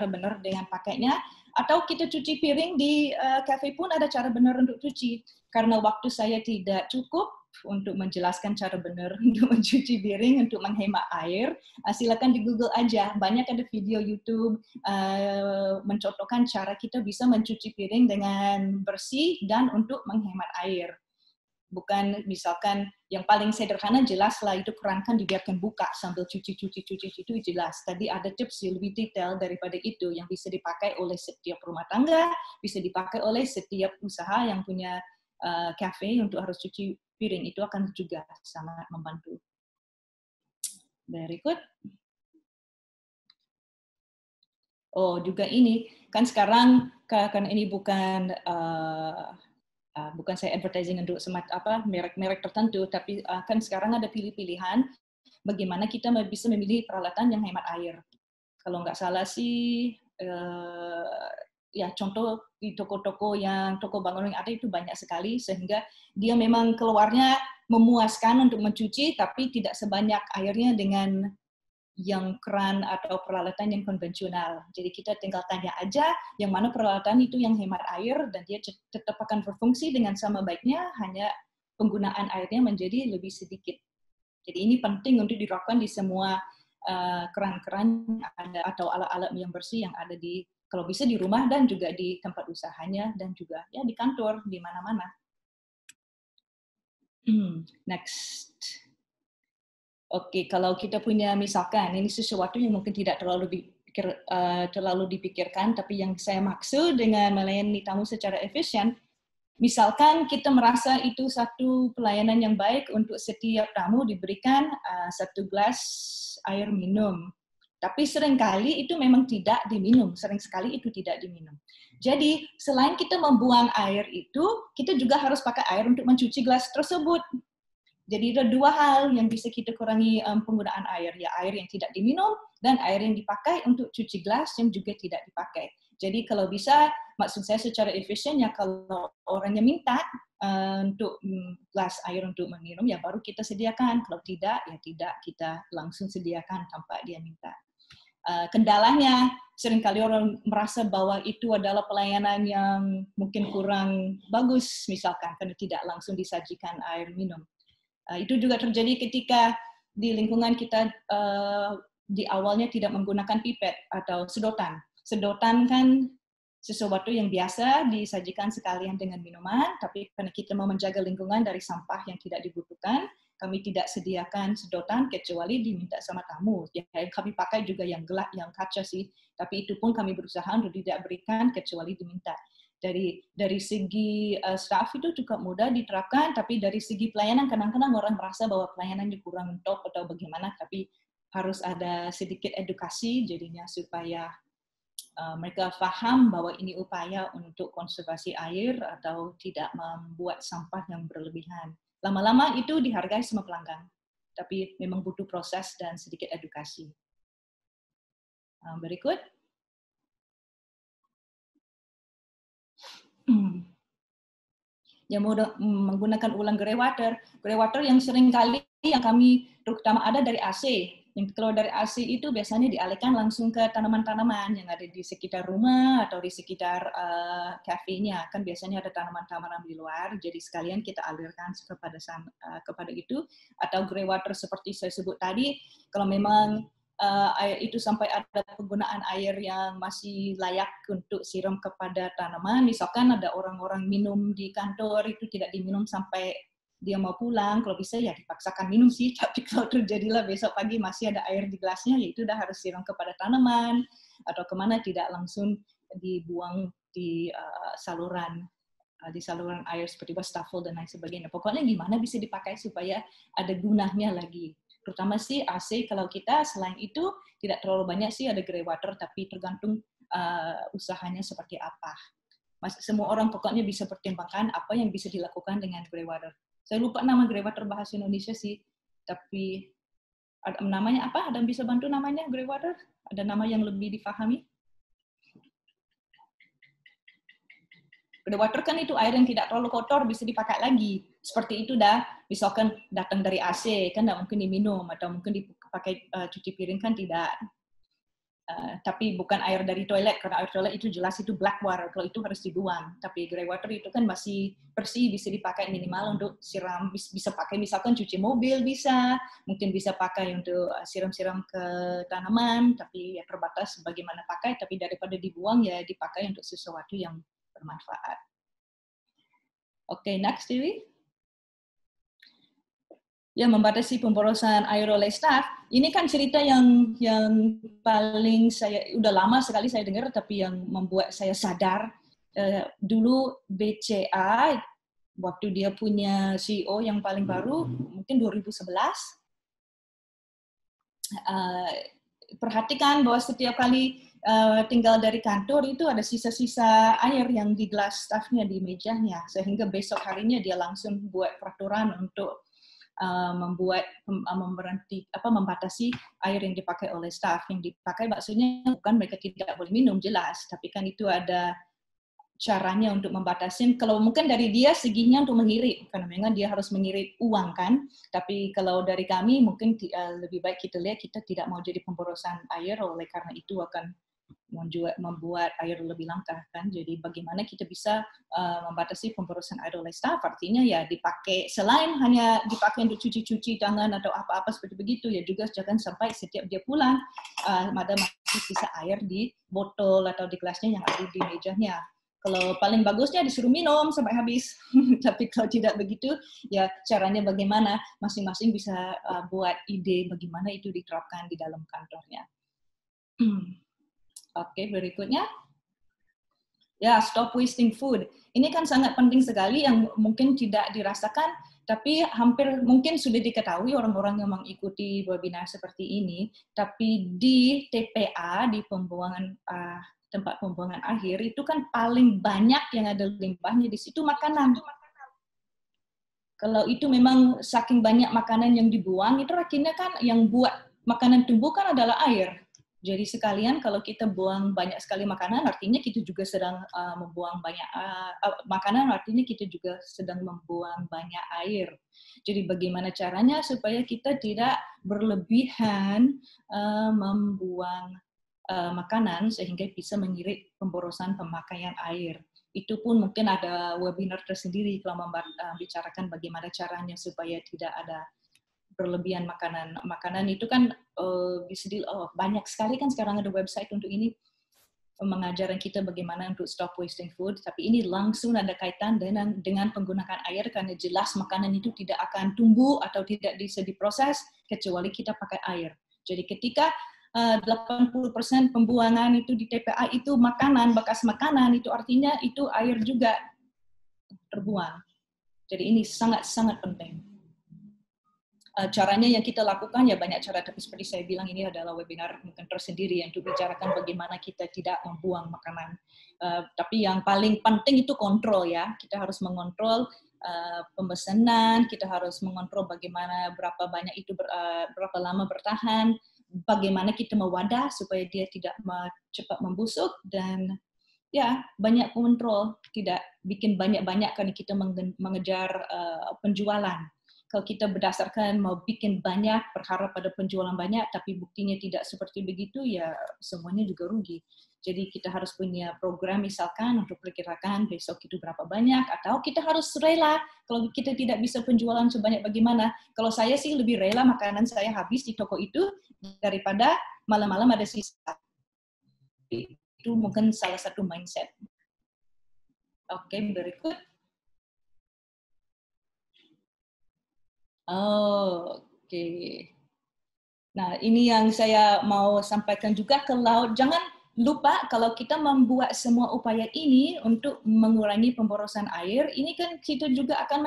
benar dengan pakainya. Atau kita cuci piring di kafe pun ada cara benar untuk cuci. Karena waktu saya tidak cukup untuk menjelaskan cara benar untuk mencuci piring, untuk menghemat air, silakan di Google aja. Banyak ada video YouTube mencontohkan cara kita bisa mencuci piring dengan bersih dan untuk menghemat air. Bukan misalkan yang paling sederhana jelas lah itu keran kan dibiarkan buka sambil cuci itu jelas. Tadi ada tips yang lebih detail daripada itu yang bisa dipakai oleh setiap rumah tangga, bisa dipakai oleh setiap usaha yang punya cafe untuk harus cuci piring, itu akan juga sangat membantu. Berikut. Oh juga ini kan sekarang karena ini bukan saya advertising untuk merek-merek tertentu, tapi kan sekarang ada pilih-pilihan bagaimana kita bisa memilih peralatan yang hemat air. Kalau nggak salah sih, ya contoh di toko-toko bangunan yang ada itu banyak sekali, sehingga dia memang keluarnya memuaskan untuk mencuci, tapi tidak sebanyak airnya dengan yang keran atau peralatan yang konvensional. Jadi kita tinggal tanya aja yang mana peralatan itu yang hemat air dan dia tetap akan berfungsi dengan sama baiknya, hanya penggunaan airnya menjadi lebih sedikit. Jadi ini penting untuk diterapkan di semua keran-keran ada atau alat-alat yang bersih yang ada di, kalau bisa di rumah dan juga di tempat usahanya dan juga ya di kantor, di mana-mana. Next. Oke, kalau kita punya misalkan ini sesuatu yang mungkin tidak terlalu dipikirkan, tapi yang saya maksud dengan melayani tamu secara efisien, misalkan kita merasa itu satu pelayanan yang baik untuk setiap tamu diberikan 1 gelas air minum. Tapi seringkali itu memang tidak diminum, sering sekali itu tidak diminum. Jadi selain kita membuang air itu, kita juga harus pakai air untuk mencuci gelas tersebut. Jadi ada dua hal yang bisa kita kurangi penggunaan air, ya air yang tidak diminum dan air yang dipakai untuk cuci gelas yang juga tidak dipakai. Jadi kalau bisa, maksud saya secara efisien ya kalau orangnya minta untuk gelas air untuk meminum, ya baru kita sediakan. Kalau tidak, ya tidak kita langsung sediakan tanpa dia minta. Kendalanya, seringkali orang merasa bahwa itu adalah pelayanan yang mungkin kurang bagus, misalkan karena tidak langsung disajikan air minum. Itu juga terjadi ketika di lingkungan kita di awalnya tidak menggunakan pipet atau sedotan. Sedotan kan sesuatu yang biasa disajikan sekalian dengan minuman, tapi karena kita mau menjaga lingkungan dari sampah yang tidak dibutuhkan, kami tidak sediakan sedotan kecuali diminta sama tamu. Yang kami pakai juga yang gelap, yang kaca sih, tapi itu pun kami berusaha untuk tidak berikan kecuali diminta. Dari segi staff itu cukup mudah diterapkan, tapi dari segi pelayanan kadang-kadang orang merasa bahwa pelayanannya kurang top atau bagaimana, tapi harus ada sedikit edukasi jadinya supaya mereka paham bahwa ini upaya untuk konservasi air atau tidak membuat sampah yang berlebihan. Lama-lama itu dihargai sama pelanggan, tapi memang butuh proses dan sedikit edukasi. Berikut. yang menggunakan ulang grey water yang sering kali yang kami terutama ada dari AC. Yang keluar dari AC itu biasanya dialihkan langsung ke tanaman-tanaman yang ada di sekitar rumah atau di sekitar kafenya. Kan biasanya ada tanaman-tanaman di luar, jadi sekalian kita alirkan kepada itu. Atau grey water seperti saya sebut tadi, kalau memang air itu sampai ada penggunaan air yang masih layak untuk siram kepada tanaman, misalkan ada orang-orang minum di kantor itu tidak diminum sampai dia mau pulang, kalau bisa ya dipaksakan minum sih, tapi kalau terjadilah besok pagi masih ada air di gelasnya, ya itu udah harus siram kepada tanaman, atau kemana tidak langsung dibuang di saluran air seperti wastafel dan lain sebagainya. Pokoknya gimana bisa dipakai supaya ada gunanya lagi. Terutama sih AC, kalau kita selain itu tidak terlalu banyak sih ada grey water, tapi tergantung usahanya seperti apa. Semua orang pokoknya bisa pertimbangkan apa yang bisa dilakukan dengan grey water. Saya lupa nama grey water bahasa Indonesia sih, tapi namanya apa? Ada yang bisa bantu namanya grey water? Ada nama yang lebih difahami? Grey water kan itu air yang tidak terlalu kotor, bisa dipakai lagi. Seperti itu dah, misalkan datang dari AC, kan tidak mungkin diminum, atau mungkin dipakai cuci piring kan tidak. Tapi bukan air dari toilet, karena air toilet itu jelas itu black water, kalau itu harus dibuang. Tapi grey water itu kan masih bersih, bisa dipakai minimal untuk siram, bisa pakai misalkan cuci mobil bisa, mungkin bisa pakai untuk siram-siram ke tanaman, tapi ya terbatas bagaimana pakai, tapi daripada dibuang ya dipakai untuk sesuatu yang bermanfaat. Oke, next Dewi. Ya, membatasi pemborosan air oleh staf. Ini kan cerita yang paling udah lama sekali saya dengar, tapi yang membuat saya sadar. Dulu BCA, waktu dia punya CEO yang paling baru, mungkin 2011, perhatikan bahwa setiap kali tinggal dari kantor itu ada sisa-sisa air yang di gelas stafnya, di mejanya, sehingga besok harinya dia langsung buat peraturan untuk membatasi air yang dipakai oleh staf. Yang dipakai maksudnya bukan mereka tidak boleh minum, jelas, tapi kan itu ada caranya untuk membatasi. Kalau mungkin dari dia seginya untuk mengirit, karena memang dia harus mengirit uang kan, tapi kalau dari kami mungkin lebih baik kita lihat kita tidak mau jadi pemborosan air, oleh karena itu akan membuat air lebih langka kan. Jadi bagaimana kita bisa membatasi pemborosan air oleh staf, artinya ya dipakai selain hanya dipakai untuk cuci-cuci tangan atau apa-apa seperti begitu, ya juga jangan sampai setiap dia pulang ada masih sisa air di botol atau di gelasnya yang ada di mejanya. Kalau paling bagusnya disuruh minum sampai habis, tapi kalau tidak begitu ya caranya bagaimana, masing-masing bisa buat ide bagaimana itu diterapkan di dalam kantornya. Oke, berikutnya. Ya, stop wasting food. Ini kan sangat penting sekali yang mungkin tidak dirasakan, tapi hampir mungkin sudah diketahui orang-orang yang mengikuti webinar seperti ini, tapi di TPA, di tempat pembuangan akhir, itu kan paling banyak yang ada limbahnya di situ makanan. Kalau itu memang saking banyak makanan yang dibuang, itu akhirnya kan yang buat makanan tumbuh kan adalah air. Jadi sekalian kalau kita buang banyak sekali makanan, artinya kita juga sedang membuang banyak makanan, artinya kita juga sedang membuang banyak air. Jadi bagaimana caranya supaya kita tidak berlebihan membuang makanan sehingga bisa mengirit pemborosan pemakaian air. Itu pun mungkin ada webinar tersendiri kalau membicarakan bagaimana caranya supaya tidak ada berlebihan makanan. Makanan itu kan bisa banyak sekali kan sekarang ada website untuk ini mengajarkan kita bagaimana untuk stop wasting food, tapi ini langsung ada kaitan dengan penggunaan air, karena jelas makanan itu tidak akan tumbuh atau tidak bisa diproses kecuali kita pakai air. Jadi ketika 80% pembuangan itu di TPA itu makanan, bekas makanan, itu artinya itu air juga terbuang. Jadi ini sangat-sangat penting. Caranya yang kita lakukan ya banyak cara, tapi seperti saya bilang ini adalah webinar mungkin tersendiri yang untuk bicarakan bagaimana kita tidak membuang makanan. Tapi yang paling penting itu kontrol ya, kita harus mengontrol pemesanan, kita harus mengontrol bagaimana berapa banyak itu berapa lama bertahan, bagaimana kita mewadah supaya dia tidak cepat membusuk, dan ya banyak kontrol, tidak bikin banyak-banyak karena kita mengejar penjualan. Kalau kita berdasarkan mau bikin banyak, berharap pada penjualan banyak, tapi buktinya tidak seperti begitu, ya semuanya juga rugi. Jadi kita harus punya program misalkan untuk perkirakan besok itu berapa banyak, atau kita harus rela kalau kita tidak bisa penjualan sebanyak bagaimana. Kalau saya sih lebih rela makanan saya habis di toko itu daripada malam-malam ada sisa. Itu mungkin salah satu mindset. Oke, berikut. Oke. Nah, ini yang saya mau sampaikan juga ke laut. Jangan lupa kalau kita membuat semua upaya ini untuk mengurangi pemborosan air, ini kan kita juga akan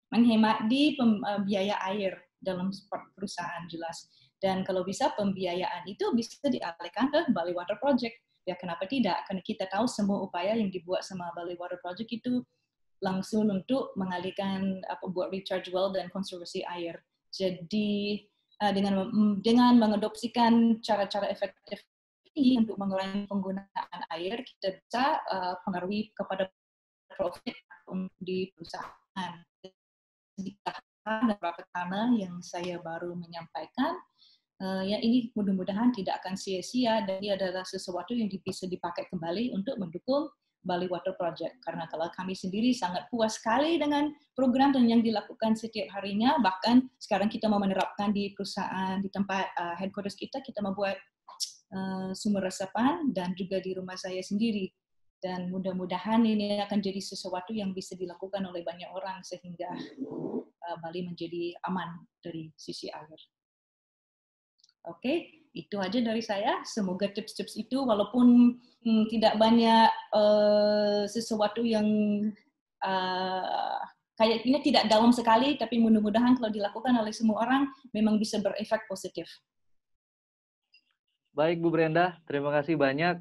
menghemat di biaya air dalam perusahaan jelas. Dan kalau bisa pembiayaan itu bisa dialihkan ke Bali Water Project. Ya kenapa tidak? Karena kita tahu semua upaya yang dibuat sama Bali Water Project itu langsung untuk mengalihkan buat recharge well dan konservasi air. Jadi dengan mengadopsikan cara-cara efektif ini untuk mengurangi penggunaan air, kita bisa pengaruhi kepada profit di perusahaan. Beberapa tanah yang saya baru menyampaikan, ya ini mudah-mudahan tidak akan sia-sia dan ini adalah sesuatu yang bisa dipakai kembali untuk mendukung Bali Water Project. Karena kalau kami sendiri sangat puas sekali dengan program dan yang dilakukan setiap harinya, bahkan sekarang kita mau menerapkan di perusahaan, di tempat headquarters kita membuat sumber resapan dan juga di rumah saya sendiri. Dan mudah-mudahan ini akan jadi sesuatu yang bisa dilakukan oleh banyak orang sehingga Bali menjadi aman dari sisi air. Oke, itu aja dari saya. Semoga tips-tips itu walaupun tidak banyak sesuatu yang kayaknya tidak dalam sekali, tapi mudah-mudahan kalau dilakukan oleh semua orang memang bisa berefek positif. Baik Bu Brenda, terima kasih banyak.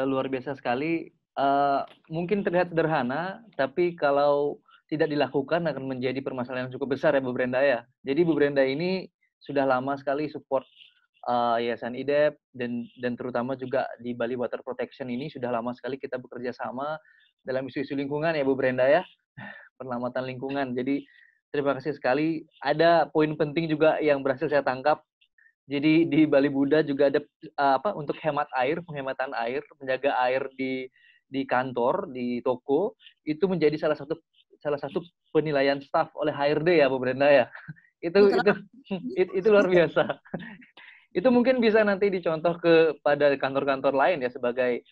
Luar biasa sekali. Mungkin terlihat sederhana, tapi kalau tidak dilakukan akan menjadi permasalahan yang cukup besar ya Bu Brenda ya. Jadi Bu Brenda ini sudah lama sekali support Yayasan IDEP dan terutama juga di Bali Water Protection ini sudah lama sekali kita bekerja sama dalam isu-isu lingkungan ya Bu Brenda ya, penyelamatan lingkungan. Jadi terima kasih sekali. Ada poin penting juga yang berhasil saya tangkap. Jadi di Bali Buddha juga ada untuk hemat air, penghematan air, menjaga air di kantor, di toko itu menjadi salah satu penilaian staf oleh HRD ya Bu Brenda ya. Itu luar biasa. Itu mungkin bisa nanti dicontoh kepada kantor-kantor lain ya sebagai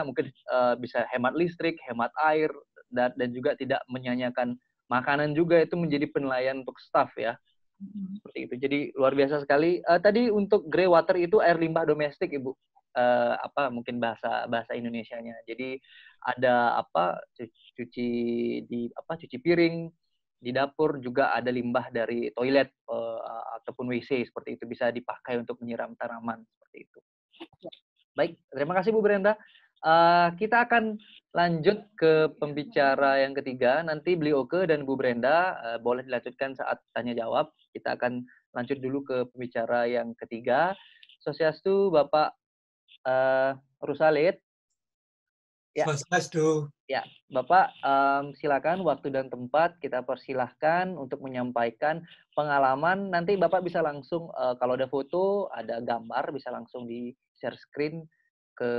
mungkin bisa hemat listrik, hemat air dan juga tidak menyanyiakan makanan juga, itu menjadi penilaian untuk staf ya. Seperti itu. Jadi luar biasa sekali. Tadi untuk grey water itu air limbah domestik Ibu. Mungkin bahasa Indonesianya. Jadi ada cuci piring, di dapur juga ada limbah dari toilet ataupun WC seperti itu, bisa dipakai untuk menyiram tanaman seperti itu. Baik, terima kasih Bu Brenda. Kita akan lanjut ke pembicara yang ketiga. Nanti beliau dan Bu Brenda boleh dilanjutkan saat tanya jawab. Kita akan lanjut dulu ke pembicara yang ketiga. Swastiastu Bapak Rusalid. Ya. Swastiastu. Ya, Bapak silakan waktu dan tempat kita persilahkan untuk menyampaikan pengalaman. Nanti Bapak bisa langsung kalau ada foto, ada gambar bisa langsung di share screen ke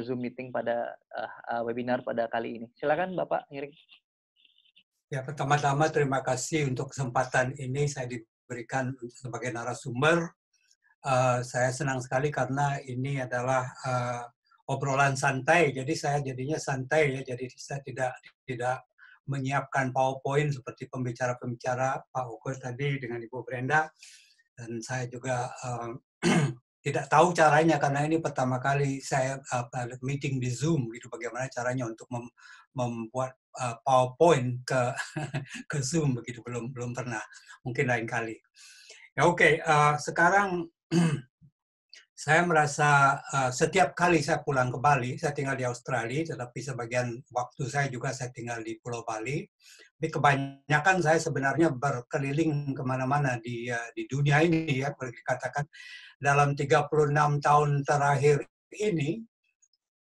Zoom meeting pada webinar pada kali ini. Silakan Bapak ngiring. Ya, pertama-tama terima kasih untuk kesempatan ini saya diberikan sebagai narasumber. Saya senang sekali karena ini adalah obrolan santai, jadi saya jadinya santai ya, jadi saya tidak menyiapkan PowerPoint seperti pembicara-pembicara Pak Ukur tadi dengan Ibu Brenda, dan saya juga tidak tahu caranya karena ini pertama kali saya meeting di Zoom, gitu, bagaimana caranya untuk membuat PowerPoint ke Zoom begitu, belum pernah, mungkin lain kali. Ya oke, sekarang saya merasa setiap kali saya pulang ke Bali, saya tinggal di Australia, tetapi sebagian waktu saya juga saya tinggal di Pulau Bali. Tapi kebanyakan saya sebenarnya berkeliling kemana-mana di dunia ini ya, boleh dikatakan dalam 36 tahun terakhir ini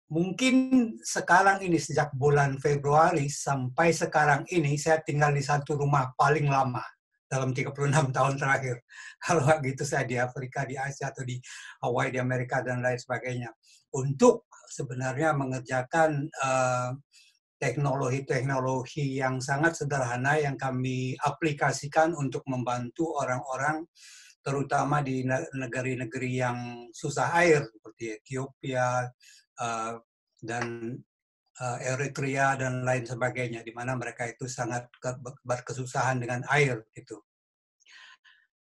mungkin sekarang ini sejak bulan Februari sampai sekarang ini saya tinggal di satu rumah paling lama dalam 36 tahun terakhir. Kalau gitu saya di Afrika, di Asia, atau di Hawaii, di Amerika, dan lain sebagainya. Untuk sebenarnya mengerjakan teknologi-teknologi yang sangat sederhana yang kami aplikasikan untuk membantu orang-orang terutama di negeri-negeri yang susah air seperti Ethiopia dan Eritrea dan lain sebagainya, di mana mereka itu sangat berkesusahan dengan air gitu.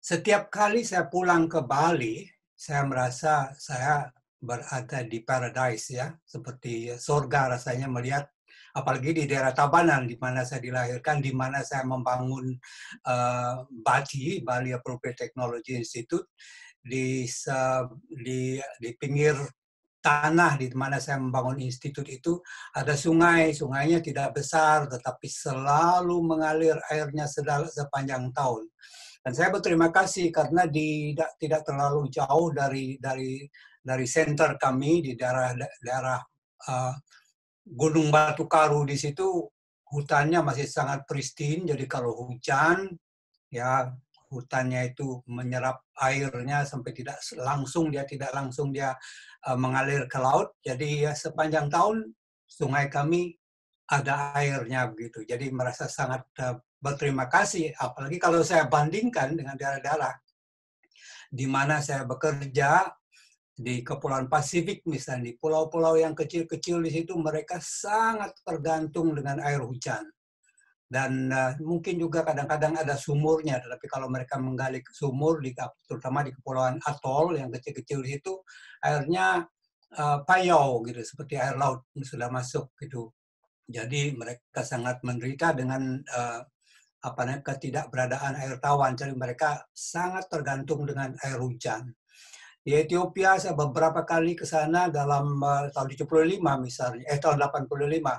Setiap kali saya pulang ke Bali, saya merasa saya berada di paradise ya, seperti surga rasanya melihat, apalagi di daerah Tabanan di mana saya dilahirkan, di mana saya membangun BATI, Bali Appropriate Technology Institute, di pinggir tanah di mana saya membangun institut itu ada sungai. Sungainya tidak besar, tetapi selalu mengalir airnya sepanjang tahun. Dan saya berterima kasih karena tidak terlalu jauh dari center kami di daerah Gunung Batu Karu di situ, hutannya masih sangat pristine. Jadi kalau hujan, ya hutannya itu menyerap airnya sampai tidak langsung dia mengalir ke laut. Jadi ya sepanjang tahun sungai kami ada airnya begitu. Jadi merasa sangat berterima kasih. Apalagi kalau saya bandingkan dengan daerah-daerah di mana saya bekerja di Kepulauan Pasifik misalnya, di pulau-pulau yang kecil-kecil di situ mereka sangat tergantung dengan air hujan. Dan mungkin juga kadang-kadang ada sumurnya, tetapi kalau mereka menggali sumur, terutama di Kepulauan Atol yang kecil-kecil itu, airnya payau gitu, seperti air laut sudah masuk gitu. Jadi mereka sangat menderita dengan ketidakberadaan air tawar. Jadi mereka sangat tergantung dengan air hujan. Di Ethiopia saya beberapa kali ke sana dalam tahun 75 misalnya, tahun 85,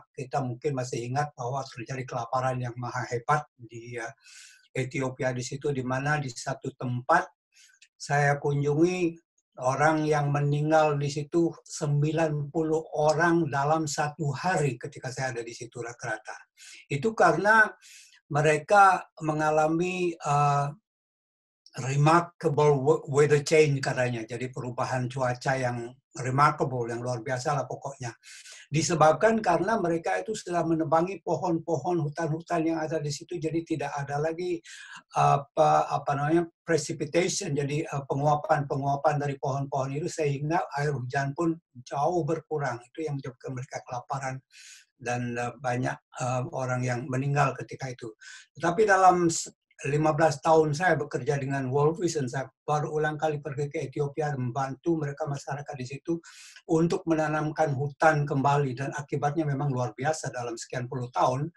kita mungkin masih ingat bahwa terjadi kelaparan yang maha hebat di Ethiopia di situ, di mana di satu tempat saya kunjungi orang yang meninggal di situ 90 orang dalam satu hari ketika saya ada di situ rata-rata. Itu karena mereka mengalami remarkable weather change katanya, jadi perubahan cuaca yang remarkable, yang luar biasa lah pokoknya. Disebabkan karena mereka itu sudah menebangi pohon-pohon, hutan-hutan yang ada di situ, jadi tidak ada lagi precipitation, jadi penguapan dari pohon-pohon itu, sehingga air hujan pun jauh berkurang. Itu yang menyebabkan mereka kelaparan dan banyak orang yang meninggal ketika itu. Tetapi dalam 15 tahun saya bekerja dengan World Vision, saya baru ulang kali pergi ke Ethiopia membantu mereka masyarakat di situ untuk menanamkan hutan kembali, dan akibatnya memang luar biasa. Dalam sekian puluh tahun,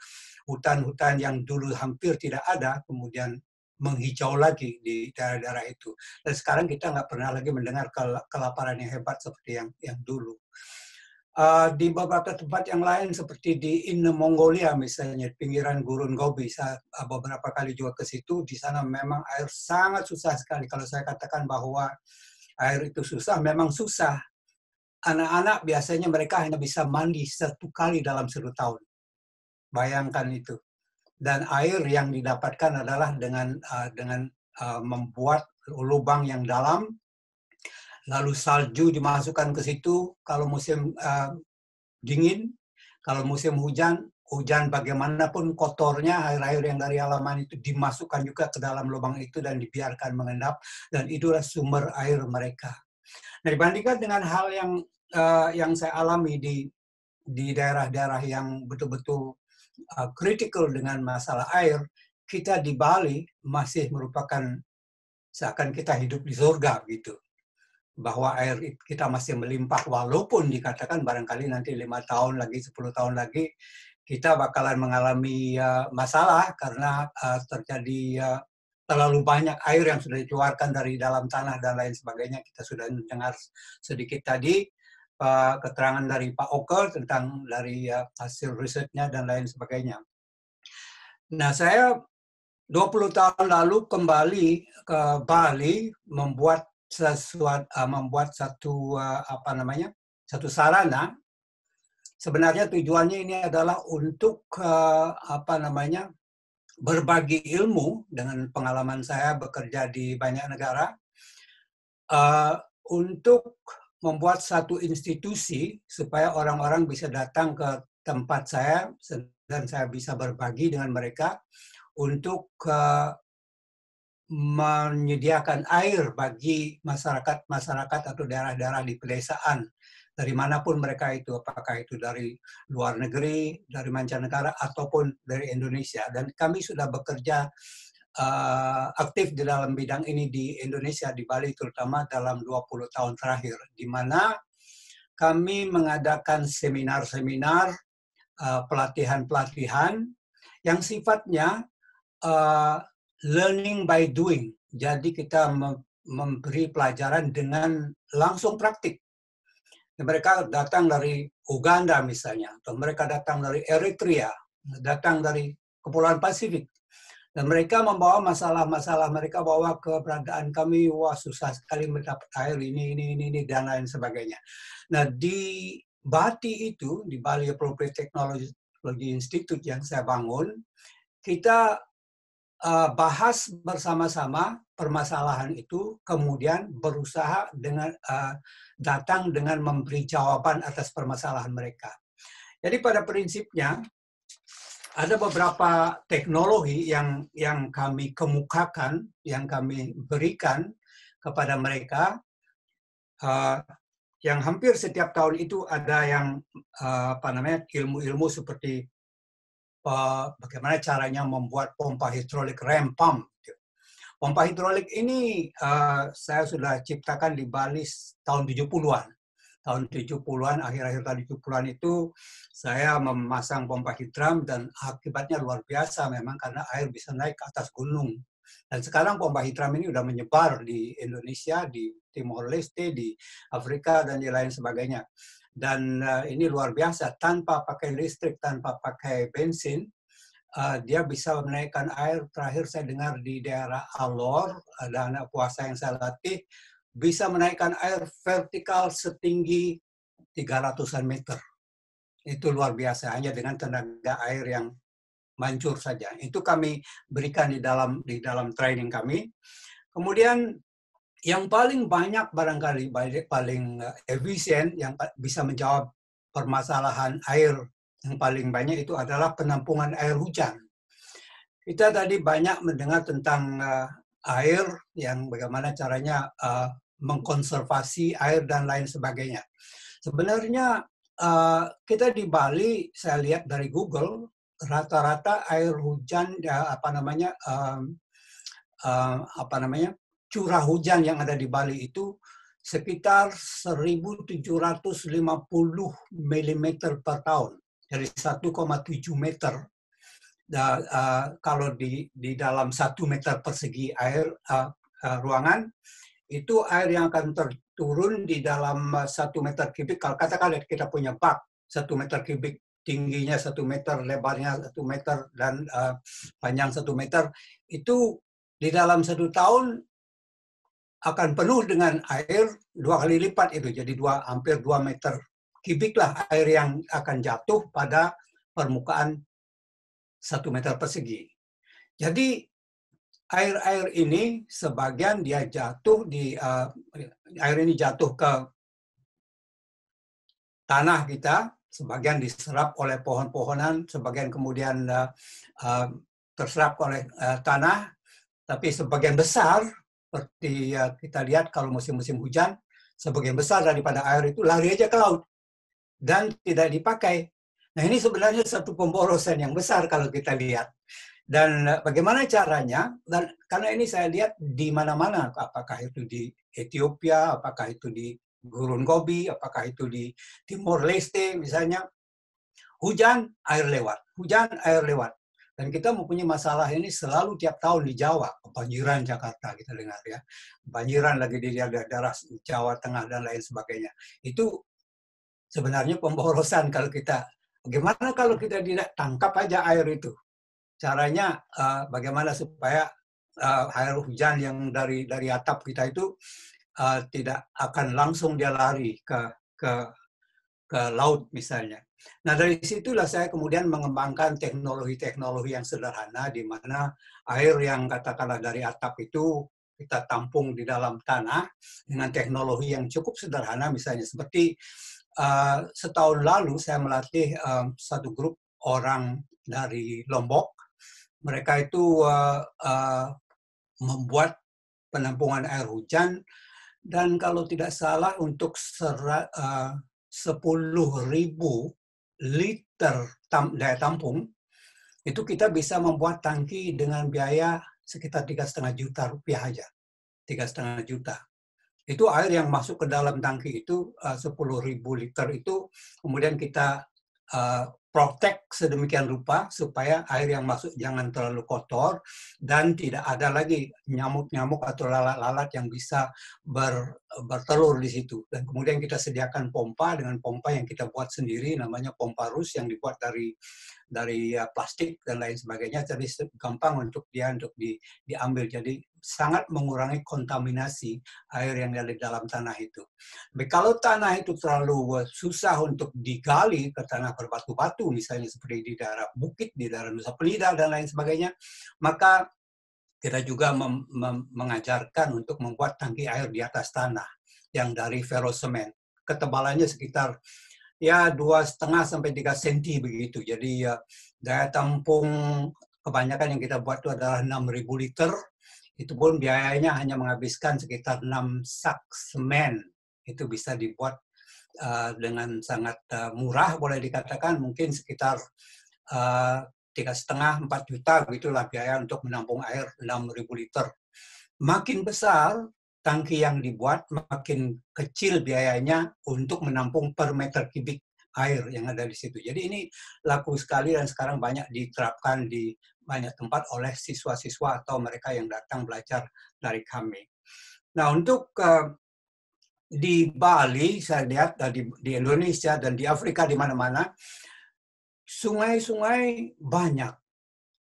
hutan-hutan yang dulu hampir tidak ada kemudian menghijau lagi di daerah-daerah itu. Dan sekarang kita nggak pernah lagi mendengar kelaparan yang hebat seperti yang dulu. Di beberapa tempat yang lain seperti di Inner Mongolia misalnya, pinggiran Gurun Gobi, saya beberapa kali juga ke situ. Di sana memang air sangat susah sekali. Kalau saya katakan bahwa air itu susah, memang susah. Anak-anak biasanya mereka hanya bisa mandi 1 kali dalam 1 tahun. Bayangkan itu. Dan air yang didapatkan adalah dengan membuat lubang yang dalam, lalu salju dimasukkan ke situ. Kalau musim dingin, kalau musim hujan bagaimanapun kotornya, air-air yang dari halaman itu dimasukkan juga ke dalam lubang itu dan dibiarkan mengendap, dan itulah sumber air mereka. Nah, dibandingkan dengan hal yang saya alami di daerah-daerah yang betul-betul kritikal dengan masalah air, kita di Bali masih merupakan seakan kita hidup di surga gitu. Bahwa air kita masih melimpah, walaupun dikatakan barangkali nanti 5 tahun lagi, 10 tahun lagi, kita bakalan mengalami masalah karena terjadi terlalu banyak air yang sudah dikeluarkan dari dalam tanah dan lain sebagainya. Kita sudah mendengar sedikit tadi keterangan dari Pak Oker tentang dari hasil risetnya dan lain sebagainya. Nah, saya 20 tahun lalu kembali ke Bali membuat satu sarana sebenarnya tujuannya ini adalah untuk berbagi ilmu dengan pengalaman saya bekerja di banyak negara, untuk membuat satu institusi supaya orang-orang bisa datang ke tempat saya dan saya bisa berbagi dengan mereka untuk menyediakan air bagi masyarakat atau daerah-daerah di pedesaan dari manapun mereka itu, apakah itu dari luar negeri, dari mancanegara, ataupun dari Indonesia. Dan kami sudah bekerja aktif di dalam bidang ini di Indonesia, di Bali terutama dalam 20 tahun terakhir, di mana kami mengadakan seminar-seminar, pelatihan-pelatihan yang sifatnya learning by doing. Jadi kita memberi pelajaran dengan langsung praktik. Mereka datang dari Uganda misalnya, atau mereka datang dari Eritrea, datang dari Kepulauan Pasifik. Dan mereka membawa masalah-masalah, mereka bawa keberadaan kami, wah susah sekali mendapat air, ini, dan lain sebagainya. Nah, di Bati itu, di Bali Appropriate Technology Institute yang saya bangun, kita bahas bersama-sama permasalahan itu, kemudian berusaha dengan datang dengan memberi jawaban atas permasalahan mereka. Jadi pada prinsipnya ada beberapa teknologi yang kami kemukakan, yang kami berikan kepada mereka, yang hampir setiap tahun itu ada yang ilmu-ilmu seperti bagaimana caranya membuat pompa hidrolik rem pump. Pompa hidrolik ini saya sudah ciptakan di Bali tahun 70-an. Tahun 70-an, akhir-akhir tahun 70-an itu saya memasang pompa hidram dan akibatnya luar biasa memang karena air bisa naik ke atas gunung. Dan sekarang pompa hidram ini sudah menyebar di Indonesia, di Timor Leste, di Afrika, dan di lain sebagainya. Dan ini luar biasa, tanpa pakai listrik, tanpa pakai bensin, dia bisa menaikkan air. Terakhir saya dengar di daerah Alor, ada anak puasa yang saya latih, bisa menaikkan air vertikal setinggi 300-an meter. Itu luar biasa, hanya dengan tenaga air yang mancur saja. Itu kami berikan di dalam training kami. Kemudian yang paling banyak barangkali, paling efisien, yang bisa menjawab permasalahan air yang paling banyak itu adalah penampungan air hujan. Kita tadi banyak mendengar tentang air, yang bagaimana caranya mengkonservasi air dan lain sebagainya. Sebenarnya kita di Bali, saya lihat dari Google, rata-rata air hujan, curah hujan yang ada di Bali itu sekitar 1.750 mm per tahun, dari 1,7 meter. Kalau di dalam 1 meter persegi air ruangan, itu air yang akan turun di dalam 1 meter kubik. Kalau katakan kita punya bak 1 meter kubik, tingginya 1 meter, lebarnya 1 meter, dan panjang 1 meter, itu di dalam 1 tahun akan penuh dengan air 2 kali lipat itu. Jadi hampir 2 meter kubik lah air yang akan jatuh pada permukaan 1 meter persegi. Jadi air-air ini sebagian dia jatuh air ini jatuh ke tanah kita, sebagian diserap oleh pohon-pohonan, sebagian kemudian terserap oleh tanah, tapi sebagian besar seperti kita lihat kalau musim-musim hujan, sebagian besar daripada air itu lari aja ke laut dan tidak dipakai. Nah, ini sebenarnya satu pemborosan yang besar kalau kita lihat. Dan bagaimana caranya? Dan karena ini saya lihat di mana-mana, apakah itu di Ethiopia, apakah itu di Gurun Gobi, apakah itu di Timor Leste misalnya, hujan air lewat, hujan air lewat. Dan kita mempunyai masalah ini selalu tiap tahun di Jawa, kebanjiran Jakarta kita dengar ya, kebanjiran lagi di daerah Jawa Tengah dan lain sebagainya. Itu sebenarnya pemborosan kalau kita. Bagaimana kalau kita tidak tangkap aja air itu? Caranya bagaimana supaya air hujan yang dari atap kita itu tidak akan langsung dia lari ke ke laut misalnya. Nah, dari situlah saya kemudian mengembangkan teknologi-teknologi yang sederhana di mana air yang katakanlah dari atap itu kita tampung di dalam tanah dengan teknologi yang cukup sederhana, misalnya seperti setahun lalu saya melatih satu grup orang dari Lombok. Mereka itu membuat penampungan air hujan, dan kalau tidak salah untuk 10.000 liter daya tampung, itu kita bisa membuat tangki dengan biaya sekitar 3,5 juta rupiah aja. 3,5 juta. Itu air yang masuk ke dalam tangki itu 10.000 liter itu kemudian kita protect sedemikian rupa supaya air yang masuk jangan terlalu kotor dan tidak ada lagi nyamuk-nyamuk atau lalat-lalat yang bisa bertelur di situ. Dan kemudian kita sediakan pompa dengan pompa yang kita buat sendiri, namanya pompa Rus yang dibuat dari plastik dan lain sebagainya. Jadi gampang untuk diambil. Jadi sangat mengurangi kontaminasi air yang ada di dalam tanah itu. Tapi kalau tanah itu terlalu susah untuk digali ke tanah berbatu-batu, misalnya seperti di daerah bukit, di daerah Nusa Penida dan lain sebagainya, maka kita juga mengajarkan untuk membuat tangki air di atas tanah yang dari ferrosemen. Ketebalannya sekitar 2,5 sampai 3 cm begitu. Jadi daya tampung kebanyakan yang kita buat itu adalah 6.000 liter. Itu pun biayanya hanya menghabiskan sekitar 6 sak semen. Itu bisa dibuat dengan sangat murah, boleh dikatakan mungkin sekitar 3,5-4 juta begitulah biaya untuk menampung air 6.000 liter. Makin besar tangki yang dibuat, makin kecil biayanya untuk menampung per meter kubik air yang ada di situ. Jadi ini laku sekali dan sekarang banyak diterapkan di banyak tempat oleh siswa-siswa atau mereka yang datang belajar dari kami. Nah, untuk di Bali, saya lihat di Indonesia dan di Afrika di mana-mana, sungai-sungai banyak.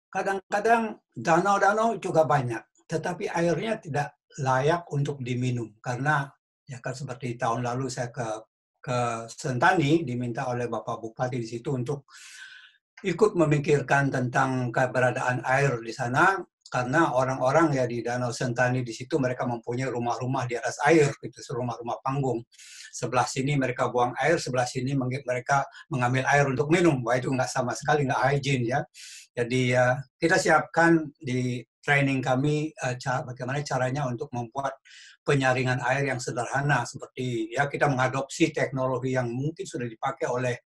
Kadang-kadang danau-danau juga banyak, tetapi airnya tidak layak untuk diminum. Karena, ya kan seperti tahun lalu saya ke Sentani, diminta oleh Bapak Bupati di situ untuk ikut memikirkan tentang keberadaan air di sana, karena orang-orang ya di Danau Sentani di situ mereka mempunyai rumah-rumah di atas air, itu rumah-rumah panggung. Sebelah sini mereka buang air, sebelah sini mereka mengambil air untuk minum. Wah, itu nggak sama sekali, nggak hygiene ya. Jadi kita siapkan di training kami bagaimana caranya untuk membuat penyaringan air yang sederhana, seperti ya kita mengadopsi teknologi yang mungkin sudah dipakai oleh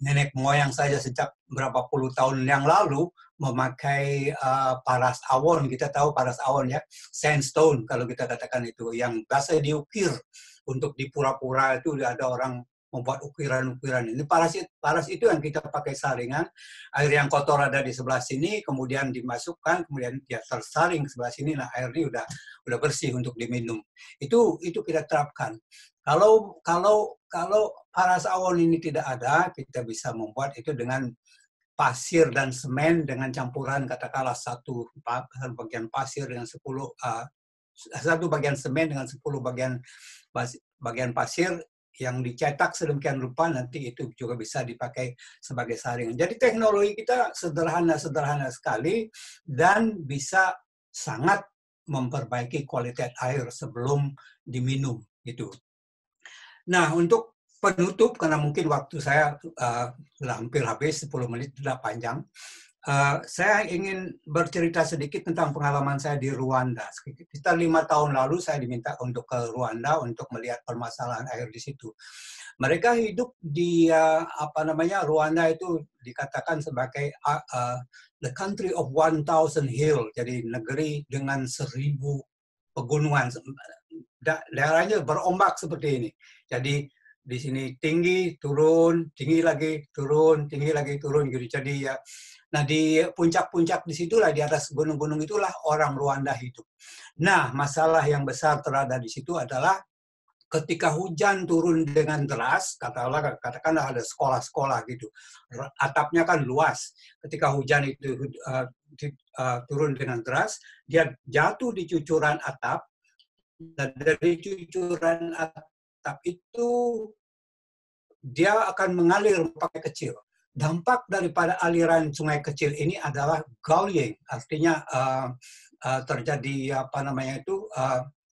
nenek moyang saja sejak berapa puluh tahun yang lalu, memakai paras awon. Kita tahu paras awon ya, sandstone kalau kita katakan itu, yang biasa diukir untuk di pura-pura itu ada orang membuat ukiran-ukiran. Ini paras itu yang kita pakai saringan. Air yang kotor ada di sebelah sini, kemudian dimasukkan, kemudian dia tersaring ke sebelah sini. Nah, air ini udah bersih untuk diminum. Itu kita terapkan. Kalau paras awon ini tidak ada, kita bisa membuat itu dengan pasir dan semen dengan campuran katakanlah satu bagian pasir dengan 10 satu bagian semen dengan 10 bagian pasir yang dicetak sedemikian rupa, nanti itu juga bisa dipakai sebagai saringan. Jadi teknologi kita sederhana sekali dan bisa sangat memperbaiki kualitas air sebelum diminum gitu. Nah, untuk penutup, karena mungkin waktu saya sudah hampir habis, 10 menit, tidak panjang. Saya ingin bercerita sedikit tentang pengalaman saya di Rwanda. Sekitar 5 tahun lalu saya diminta untuk ke Rwanda untuk melihat permasalahan air di situ. Mereka hidup di Rwanda itu dikatakan sebagai the country of 1,000 hill, jadi negeri dengan 1.000 pegunungan. Daerahnya berombak seperti ini. Jadi di sini tinggi, turun, tinggi lagi, turun, tinggi lagi, turun gitu. Jadi ya, nah di puncak-puncak di situlah, di atas gunung-gunung itulah orang Rwanda hidup. Nah, masalah yang besar terada di situ adalah ketika hujan turun dengan deras, katakanlah ada sekolah-sekolah gitu, atapnya kan luas. Ketika hujan itu turun dengan deras, dia jatuh di cucuran atap, dan dari cucuran atap itu dia akan mengalir pakai kecil. Dampak daripada aliran sungai kecil ini adalah gullying, artinya terjadi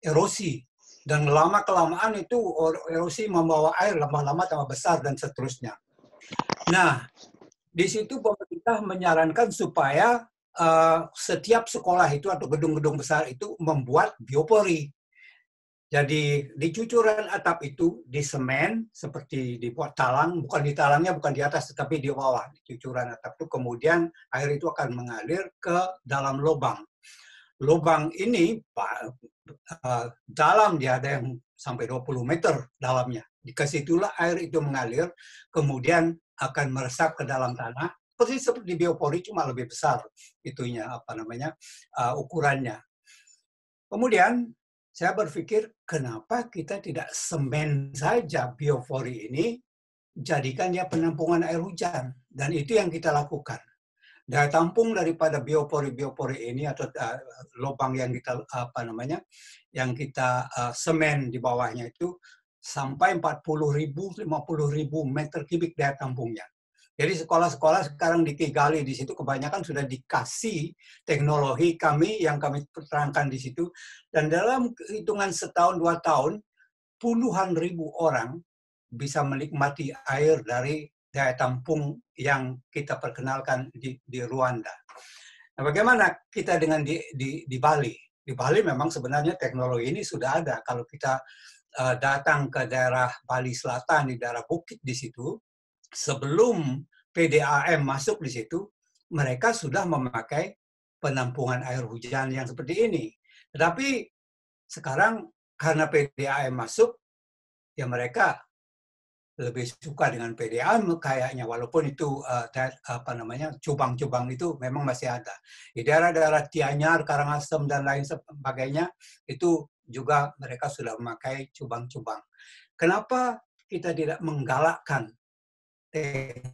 erosi, dan lama kelamaan itu erosi membawa air lama-lama tambah besar dan seterusnya. Nah, di situ pemerintah menyarankan supaya setiap sekolah itu atau gedung-gedung besar itu membuat biopori. Jadi di cucuran atap itu di semen seperti dibuat talang, bukan di talangnya bukan di atas tetapi di bawah. Di cucuran atap itu kemudian air itu akan mengalir ke dalam lubang. Lubang ini dalam dia ada yang sampai 20 meter dalamnya. Di situlah air itu mengalir, kemudian akan meresap ke dalam tanah. Persis seperti biopori cuma lebih besar itunya ukurannya. Kemudian saya berpikir, kenapa kita tidak semen saja biopori ini, jadikan dia penampungan air hujan. Dan itu yang kita lakukan. Daya tampung daripada biopori ini atau lubang yang kita semen di bawahnya itu sampai 40.000, 50.000 meter kubik daya tampungnya. Jadi sekolah-sekolah sekarang di Kigali di situ kebanyakan sudah dikasih teknologi yang kami terangkan di situ, dan dalam hitungan setahun 2 tahun puluhan ribu orang bisa menikmati air dari daya tampung yang kita perkenalkan di Rwanda. Nah, bagaimana kita dengan di Bali? Di Bali memang sebenarnya teknologi ini sudah ada. Kalau kita datang ke daerah Bali Selatan, di daerah bukit di situ, sebelum PDAM masuk di situ, mereka sudah memakai penampungan air hujan yang seperti ini. Tetapi sekarang karena PDAM masuk, ya mereka lebih suka dengan PDAM kayaknya, walaupun itu cubang-cubang itu memang masih ada. Di daerah-daerah Tianyar, Karangasem, dan lain sebagainya, itu juga mereka sudah memakai cubang-cubang. Kenapa kita tidak menggalakkan teknologi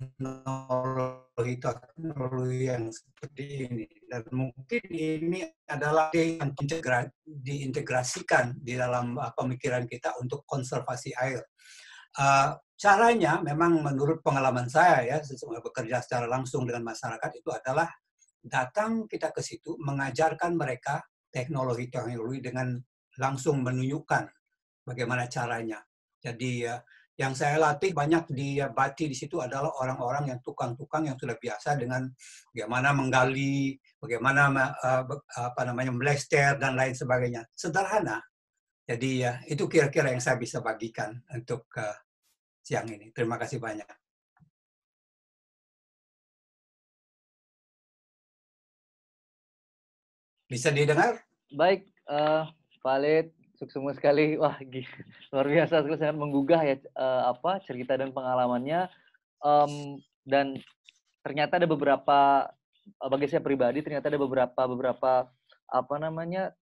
yang seperti ini? Dan mungkin ini adalah yang diintegrasikan di dalam pemikiran kita untuk konservasi air. Caranya memang menurut pengalaman saya ya, bekerja secara langsung dengan masyarakat, itu adalah datang kita ke situ, mengajarkan mereka teknologi-teknologi dengan langsung menunjukkan bagaimana caranya. Jadi yang saya latih banyak di Bati di situ adalah orang-orang yang tukang-tukang yang sudah biasa dengan bagaimana menggali, bagaimana melester dan lain sebagainya. Sederhana. Jadi itu kira-kira yang saya bisa bagikan untuk siang ini. Terima kasih banyak. Bisa didengar? Baik, Pak Alid, sukses sekali. Wah, luar biasa sekali, sangat menggugah ya cerita dan pengalamannya. Dan ternyata ada beberapa, bagi saya pribadi, ternyata ada beberapa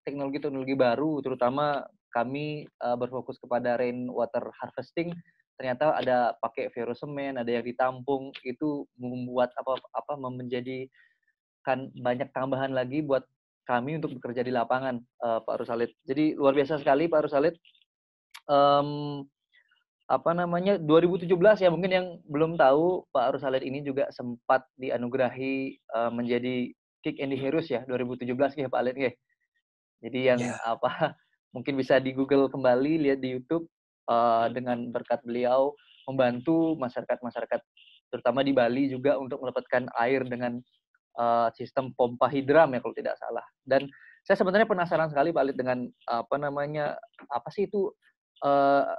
teknologi-teknologi baru, terutama kami berfokus kepada rainwater harvesting. Ternyata ada pakai verosemen, ada yang ditampung, itu membuat menjadikan banyak tambahan lagi buat kami untuk bekerja di lapangan, Pak Rusalid. Jadi luar biasa sekali Pak Rusalid. 2017 ya, mungkin yang belum tahu, Pak Rusalid ini juga sempat dianugerahi menjadi Kick Andy Heroes ya 2017 ya Pak Alid ya. Jadi yang mungkin bisa di Google kembali, lihat di YouTube, dengan berkat beliau membantu masyarakat terutama di Bali juga untuk mendapatkan air dengan sistem pompa hidram ya kalau tidak salah. Dan saya sebenarnya penasaran sekali Pak Alid dengan apa sih itu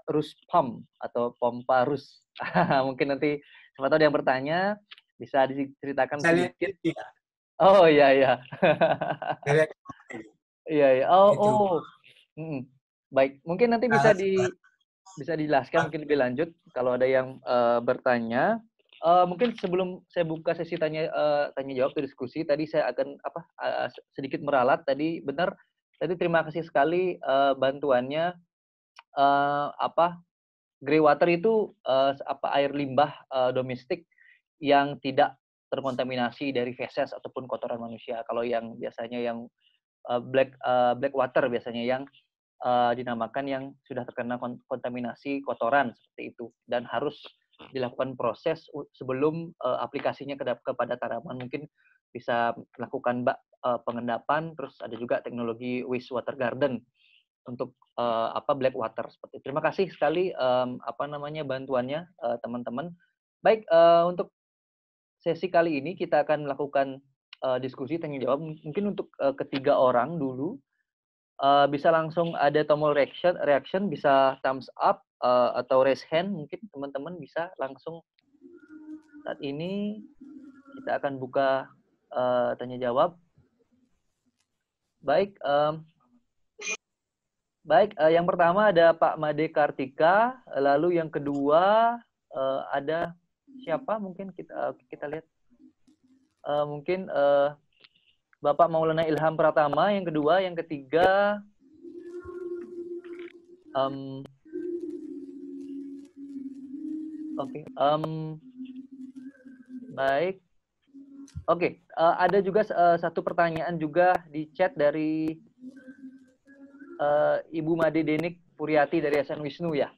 Rus pump atau pompa Rus. Mungkin nanti siapa tahu ada yang bertanya bisa diceritakan sedikit. Oh iya. Iya. Oh. Baik, mungkin nanti bisa dijelaskan mungkin lebih lanjut kalau ada yang bertanya. Mungkin sebelum saya buka sesi tanya jawab atau diskusi, tadi saya akan sedikit meralat tadi. Benar, tadi terima kasih sekali bantuannya. Grey water itu air limbah domestik yang tidak terkontaminasi dari feses ataupun kotoran manusia. Kalau yang biasanya yang black water biasanya yang dinamakan yang sudah terkena kontaminasi kotoran seperti itu, dan harus dilakukan proses sebelum aplikasinya kepada tanaman. Mungkin bisa melakukan pengendapan, terus ada juga teknologi wastewater garden untuk black water seperti. Terima kasih sekali bantuannya teman-teman. Baik, untuk sesi kali ini kita akan melakukan diskusi tanya jawab. Mungkin untuk ketiga orang dulu bisa langsung ada tombol reaction, bisa thumbs up atau raise hand. Mungkin teman-teman bisa langsung saat ini kita akan buka tanya jawab. Baik, yang pertama ada Pak Made Kartika, lalu yang kedua ada siapa? Mungkin kita lihat. Mungkin Bapak Maulana Ilham Pratama, yang kedua, yang ketiga baik. Oke, ada juga satu pertanyaan juga di chat dari Ibu Made Denik Puriati dari SN Wisnu ya.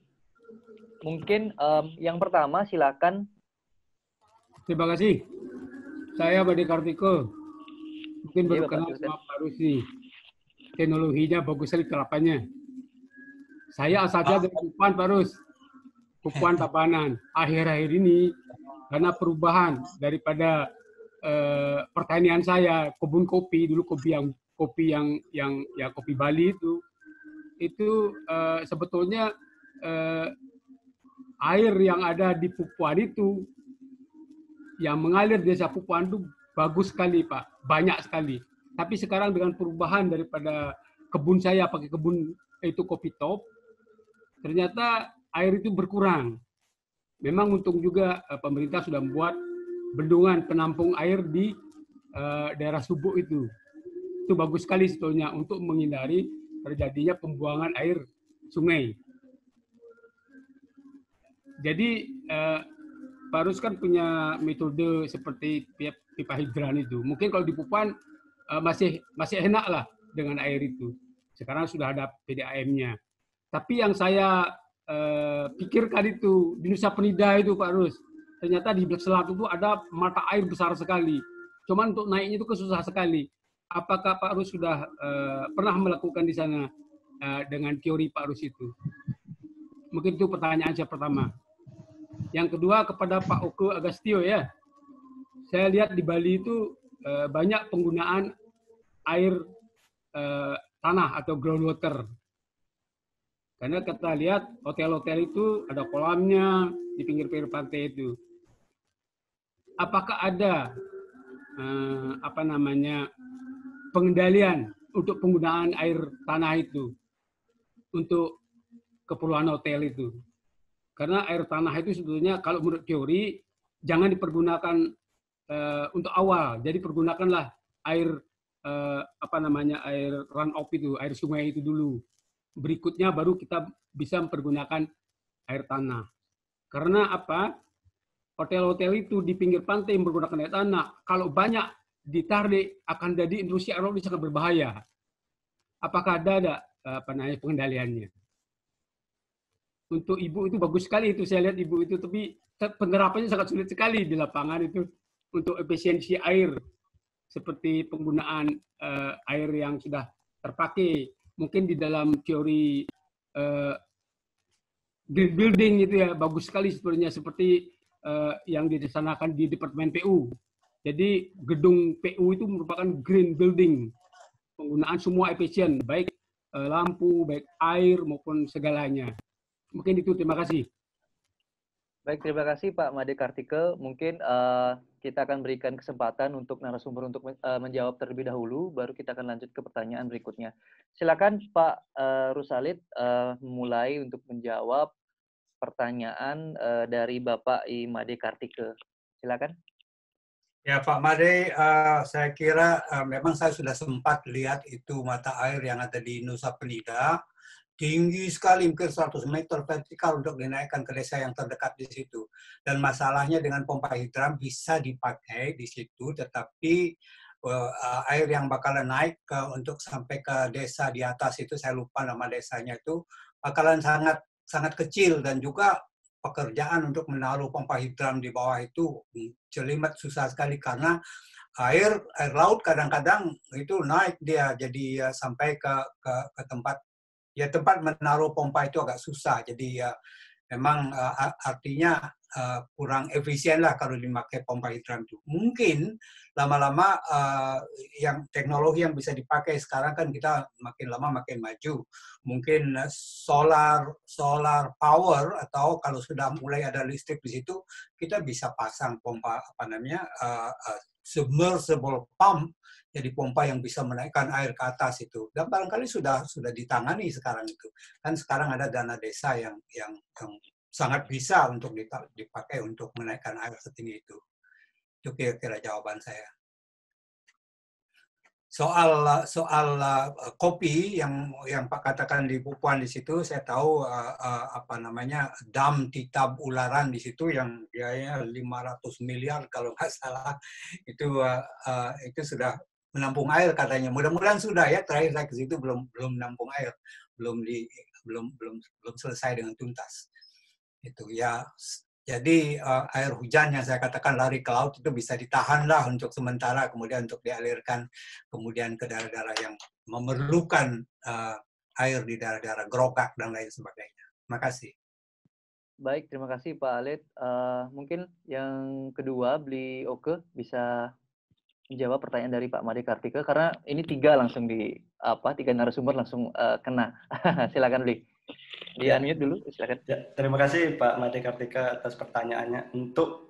Mungkin yang pertama silakan. Terima kasih. Saya Made Kartiko. Mungkin baru kenal sama Pak Rusli. Teknologinya bagus sekali terapannya. Saya asalnya dari Kupuan, Pak Rus. Kupuan Tabanan. Akhir-akhir ini, karena perubahan daripada pertanian saya, kebun kopi, dulu kopi yang kopi Bali itu sebetulnya air yang ada di Pupuan itu, yang mengalir di desa Pupuan itu bagus sekali, Pak. Banyak sekali. Tapi sekarang dengan perubahan daripada kebun saya pakai kebun itu kopi top, ternyata air itu berkurang. Memang untung juga pemerintah sudah membuat bendungan penampung air di daerah Subuk itu. Itu bagus sekali sebetulnya untuk menghindari terjadinya pembuangan air sungai. Jadi Pak Rus kan punya metode seperti pipa hidran itu. Mungkin kalau di Pupuan masih enak lah dengan air itu. Sekarang sudah ada PDAM-nya. Tapi yang saya pikirkan itu di Nusa Penida itu Pak Rus, ternyata di Blok Selat itu ada mata air besar sekali. Cuman untuk naiknya itu susah sekali. Apakah Pak Rus sudah pernah melakukan di sana dengan teori Pak Rus itu? Mungkin itu pertanyaan saya pertama. Yang kedua kepada Pak Oko Agastio ya. Saya lihat di Bali itu banyak penggunaan air tanah atau groundwater. Karena kita lihat hotel-hotel itu ada kolamnya di pinggir-pinggir pantai itu. Apakah ada pengendalian untuk penggunaan air tanah itu untuk keperluan hotel itu? Karena air tanah itu sebetulnya kalau menurut teori jangan dipergunakan untuk awal. Jadi pergunakanlah air air runoff itu, air sungai itu dulu. Berikutnya baru kita bisa mempergunakan air tanah. Karena apa? Hotel-hotel itu di pinggir pantai menggunakan air tanah, kalau banyak ditarik akan jadi industri aerobik sangat berbahaya. Apakah ada pengendaliannya? Untuk Ibu itu bagus sekali itu, saya lihat Ibu itu, tapi penerapannya sangat sulit sekali di lapangan itu untuk efisiensi air, seperti penggunaan air yang sudah terpakai. Mungkin di dalam teori green building itu ya bagus sekali sebenarnya, seperti yang dilaksanakan di Departemen PU. Jadi gedung PU itu merupakan green building, penggunaan semua efisien, baik lampu, baik air maupun segalanya. Mungkin itu, terima kasih. Baik, terima kasih Pak Made Kartika. Mungkin kita akan berikan kesempatan untuk narasumber untuk menjawab terlebih dahulu, baru kita akan lanjut ke pertanyaan berikutnya. Silakan Pak Rusalid mulai untuk menjawab pertanyaan dari Bapak I Made Kartika. Silakan. Ya Pak Made, saya kira memang saya sudah sempat lihat itu mata air yang ada di Nusa Penida. Tinggi sekali, mungkin 100 meter vertikal untuk dinaikkan ke desa yang terdekat di situ. Dan masalahnya dengan pompa hidran bisa dipakai di situ, tetapi air yang bakalan naik untuk sampai ke desa di atas itu, saya lupa nama desanya itu, bakalan sangat kecil, dan juga pekerjaan untuk menaruh pompa hidran di bawah itu jelimet, susah sekali karena air laut kadang-kadang itu naik dia, jadi sampai ke tempat tempat menaruh pompa itu agak susah. Jadi memang artinya kurang efisien lah kalau dipakai pompa hidran itu. Mungkin lama-lama yang teknologi yang bisa dipakai sekarang kan kita makin lama makin maju. Mungkin solar power, atau kalau sudah mulai ada listrik di situ, kita bisa pasang pompa submersible pump, jadi pompa yang bisa menaikkan air ke atas itu. Dan barangkali sudah ditangani sekarang itu. Kan sekarang ada dana desa yang sangat bisa untuk dipakai untuk menaikkan air setinggi itu. Itu kira-kira jawaban saya. Soal kopi yang Pak katakan di Pupuan di situ, saya tahu dam Titab Ularan di situ yang biayanya 500 miliar kalau nggak salah, itu sudah menampung air katanya. Mudah-mudahan sudah ya, terakhir saya ke situ belum menampung air, belum selesai dengan tuntas. Itu ya. Jadi air hujan yang saya katakan lari ke laut itu bisa ditahanlah untuk sementara, kemudian untuk dialirkan kemudian ke daerah-daerah yang memerlukan air di daerah-daerah Grokak dan lain sebagainya. Terima kasih. Baik, terima kasih Pak Alit. Mungkin yang kedua, Bli Oke bisa menjawab pertanyaan dari Pak Made Kartika, karena ini tiga narasumber langsung kena. Silakan Bli. Di unmute dulu, silakan. Ya, terima kasih Pak Made Kartika atas pertanyaannya. Untuk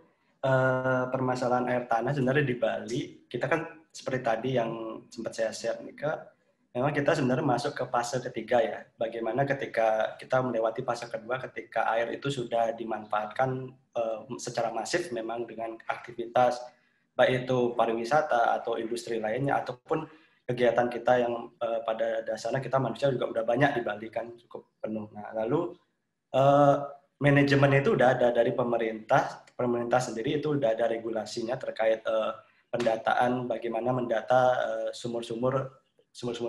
permasalahan air tanah sebenarnya di Bali, kita kan seperti tadi yang sempat saya share nih Kak, memang kita sebenarnya masuk ke fase ketiga ya. Bagaimana ketika kita melewati fase kedua, ketika air itu sudah dimanfaatkan secara masif memang dengan aktivitas, baik itu pariwisata atau industri lainnya, ataupun kegiatan kita yang pada dasarnya kita manusia juga udah banyak di Bali kan, cukup penuh. Nah, lalu manajemen itu udah ada dari pemerintah sendiri, itu udah ada regulasinya terkait pendataan, bagaimana mendata sumur-sumur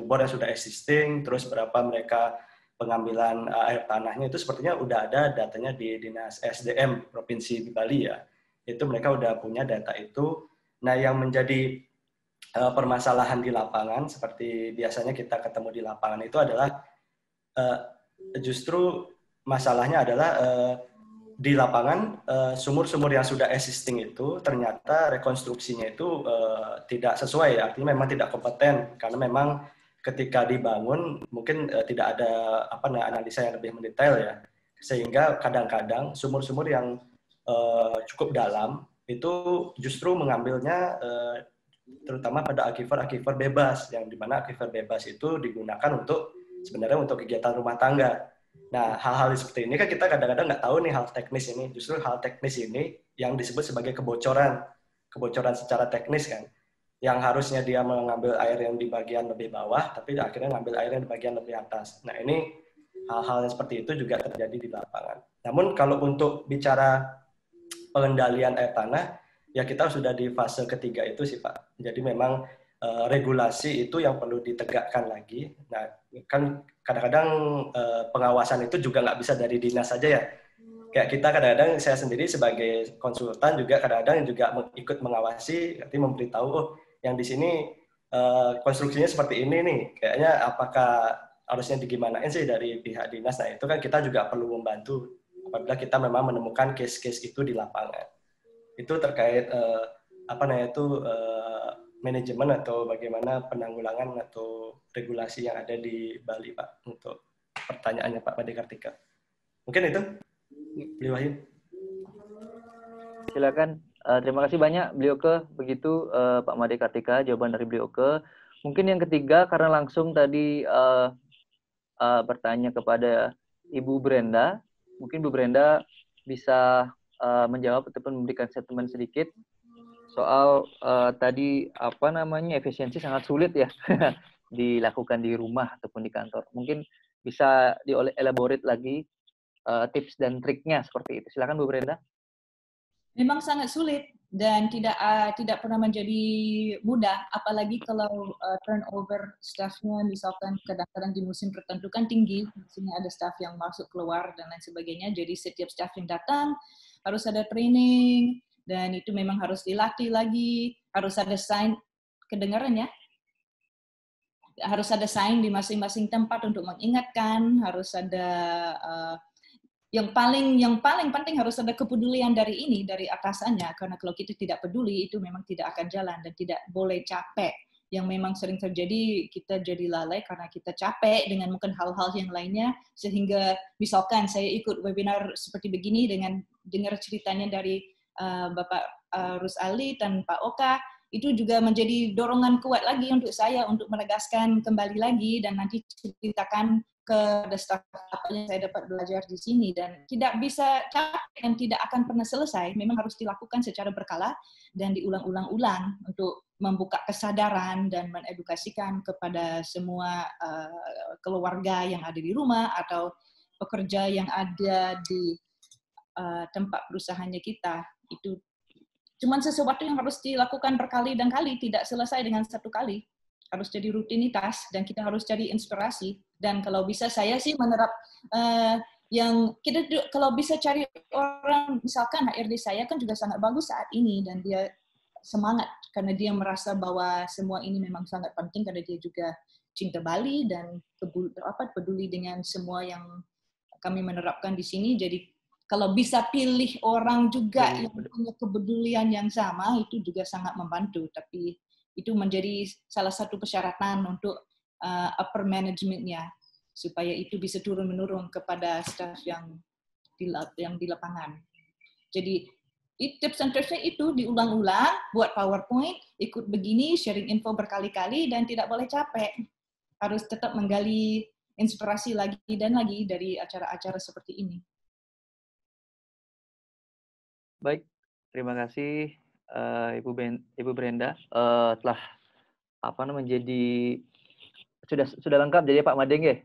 bor yang sudah existing, terus berapa mereka pengambilan air tanahnya, itu sepertinya udah ada datanya di Dinas SDM Provinsi di Bali ya. Itu mereka udah punya data itu. Nah, yang menjadi permasalahan di lapangan, seperti biasanya kita ketemu di lapangan itu adalah justru masalahnya adalah di lapangan sumur-sumur yang sudah existing itu ternyata rekonstruksinya itu tidak sesuai, artinya memang tidak kompeten, karena memang ketika dibangun mungkin tidak ada analisa yang lebih mendetail ya, sehingga kadang-kadang sumur-sumur yang cukup dalam itu justru mengambilnya terutama pada aquifer bebas, yang dimana aquifer bebas itu digunakan untuk sebenarnya untuk kegiatan rumah tangga. Nah, hal-hal seperti ini kan kita kadang-kadang nggak tahu nih hal teknis ini. Justru hal teknis ini yang disebut sebagai kebocoran secara teknis kan, yang harusnya dia mengambil air yang di bagian lebih bawah, tapi akhirnya ngambil air yang di bagian lebih atas. Nah, ini hal-hal seperti itu juga terjadi di lapangan. Namun kalau untuk bicara pengendalian air tanah, ya kita sudah di fase ketiga itu sih Pak. Jadi memang regulasi itu yang perlu ditegakkan lagi. Nah, kan kadang-kadang pengawasan itu juga nggak bisa dari dinas saja ya. Kayak kita kadang-kadang, saya sendiri sebagai konsultan juga kadang-kadang juga ikut mengawasi, nanti memberitahu, oh yang di sini konstruksinya seperti ini nih, kayaknya apakah harusnya digimanain sih dari pihak dinas. Nah, itu kan kita juga perlu membantu apabila kita memang menemukan case-case itu di lapangan. Itu terkait manajemen atau bagaimana penanggulangan atau regulasi yang ada di Bali, Pak, untuk pertanyaannya Pak Made Kartika. Mungkin itu, Bli Wahyu. Silakan. Terima kasih banyak beliau ke. Begitu Pak Made Kartika, jawaban dari beliau ke. Mungkin yang ketiga, karena langsung tadi bertanya kepada Ibu Brenda, mungkin Bu Brenda bisa menjawab ataupun memberikan statement sedikit soal tadi efisiensi sangat sulit ya dilakukan di rumah ataupun di kantor. Mungkin bisa dielaborate lagi tips dan triknya seperti itu. Silakan Bu Brenda. Memang sangat sulit dan tidak pernah menjadi mudah, apalagi kalau turnover staffnya misalkan kadang-kadang di musim tertentu kan tinggi, misalnya ada staff yang masuk keluar dan lain sebagainya. Jadi setiap staff yang datang harus ada training dan itu memang harus dilatih lagi, harus ada sign, kedengaran ya? Harus ada sign di masing-masing tempat untuk mengingatkan, harus ada yang paling penting harus ada kepedulian dari atasannya, karena kalau kita tidak peduli itu memang tidak akan jalan dan tidak boleh capek. Yang memang sering terjadi, kita jadi lalai karena kita capek dengan mungkin hal-hal yang lainnya, sehingga misalkan saya ikut webinar seperti begini dengan dengar ceritanya dari Bapak Rus Ali dan Pak Oka, itu juga menjadi dorongan kuat lagi untuk saya untuk menegaskan kembali lagi dan nanti ceritakan ke staff apa yang saya dapat belajar di sini, dan tidak bisa capek dan tidak akan pernah selesai. Memang harus dilakukan secara berkala dan diulang-ulang untuk membuka kesadaran dan mengedukasikan kepada semua keluarga yang ada di rumah atau pekerja yang ada di tempat perusahaannya kita. Itu cuman sesuatu yang harus dilakukan berkali dan kali, tidak selesai dengan satu kali. Harus jadi rutinitas dan kita harus cari inspirasi. Dan kalau bisa saya sih menerap yang kita kalau bisa cari orang, misalkan HRD saya kan juga sangat bagus saat ini dan dia semangat karena dia merasa bahwa semua ini memang sangat penting karena dia juga cinta Bali dan peduli dengan semua yang kami menerapkan di sini. Jadi kalau bisa pilih orang juga yang punya kepedulian yang sama, itu juga sangat membantu. Tapi itu menjadi salah satu persyaratan untuk upper management-nya, supaya itu bisa turun-menurun kepada staff yang di lapangan. Jadi tips and tricks itu diulang-ulang, buat PowerPoint, ikut begini, sharing info berkali-kali, dan tidak boleh capek. Harus tetap menggali inspirasi lagi dan lagi dari acara-acara seperti ini. Baik, terima kasih Ibu Brenda. Telah menjadi sudah lengkap jadi Pak Made ya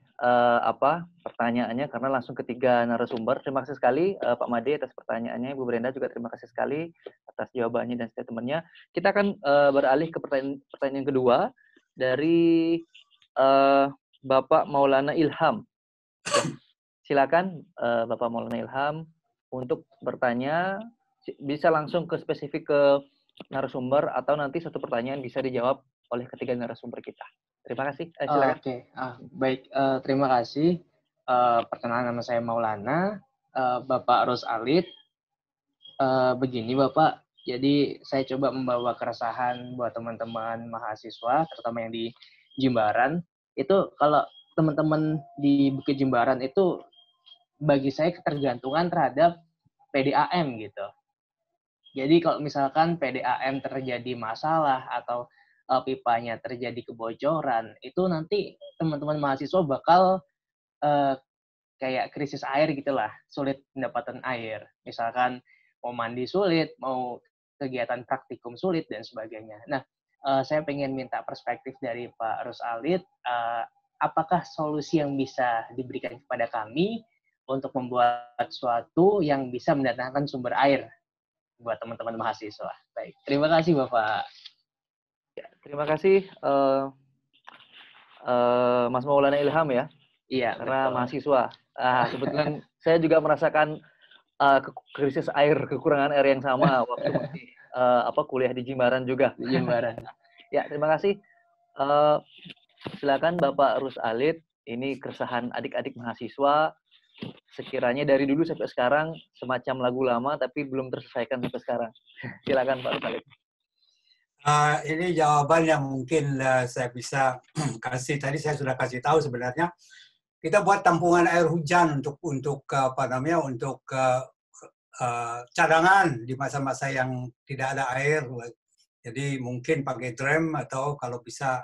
pertanyaannya, karena langsung ketiga narasumber. Terima kasih sekali Pak Made atas pertanyaannya. Ibu Brenda juga terima kasih sekali atas jawabannya dan statementnya. Kita akan beralih ke pertanyaan kedua dari Bapak Maulana Ilham. Silakan Bapak Maulana Ilham untuk bertanya. Bisa langsung ke spesifik ke narasumber atau nanti satu pertanyaan bisa dijawab oleh ketiga narasumber kita. Terima kasih. Silakan. Oke. Baik, terima kasih. Perkenalan, nama saya Maulana, Bapak Rus Alit. Begini Bapak, jadi saya coba membawa keresahan buat teman-teman mahasiswa, terutama yang di Jimbaran. Itu kalau teman-teman di Bukit Jimbaran itu bagi saya ketergantungan terhadap PDAM gitu. Jadi kalau misalkan PDAM terjadi masalah atau pipanya terjadi kebocoran, itu nanti teman-teman mahasiswa bakal kayak krisis air gitulah, sulit mendapatkan air. Misalkan mau mandi sulit, mau kegiatan praktikum sulit, dan sebagainya. Nah, saya pengen minta perspektif dari Pak Rus Alit, apakah solusi yang bisa diberikan kepada kami untuk membuat suatu yang bisa mendatangkan sumber air buat teman-teman mahasiswa. Baik, terima kasih Bapak. Ya, terima kasih Mas Maulana Ilham ya. Iya, karena betul. mahasiswa. Kebetulan saya juga merasakan krisis air, kekurangan air yang sama waktu masih kuliah di Jimbaran juga. Di Jimbaran. Ya, terima kasih. Silakan Bapak Rus Alit. Ini keresahan adik-adik mahasiswa. Sekiranya dari dulu sampai sekarang semacam lagu lama tapi belum terselesaikan sampai sekarang. Silakan Pak Rus Alit. Ini jawaban yang mungkin saya bisa kasih. Tadi saya sudah kasih tahu sebenarnya. Kita buat tampungan air hujan untuk cadangan di masa-masa yang tidak ada air. Jadi mungkin pakai drum atau kalau bisa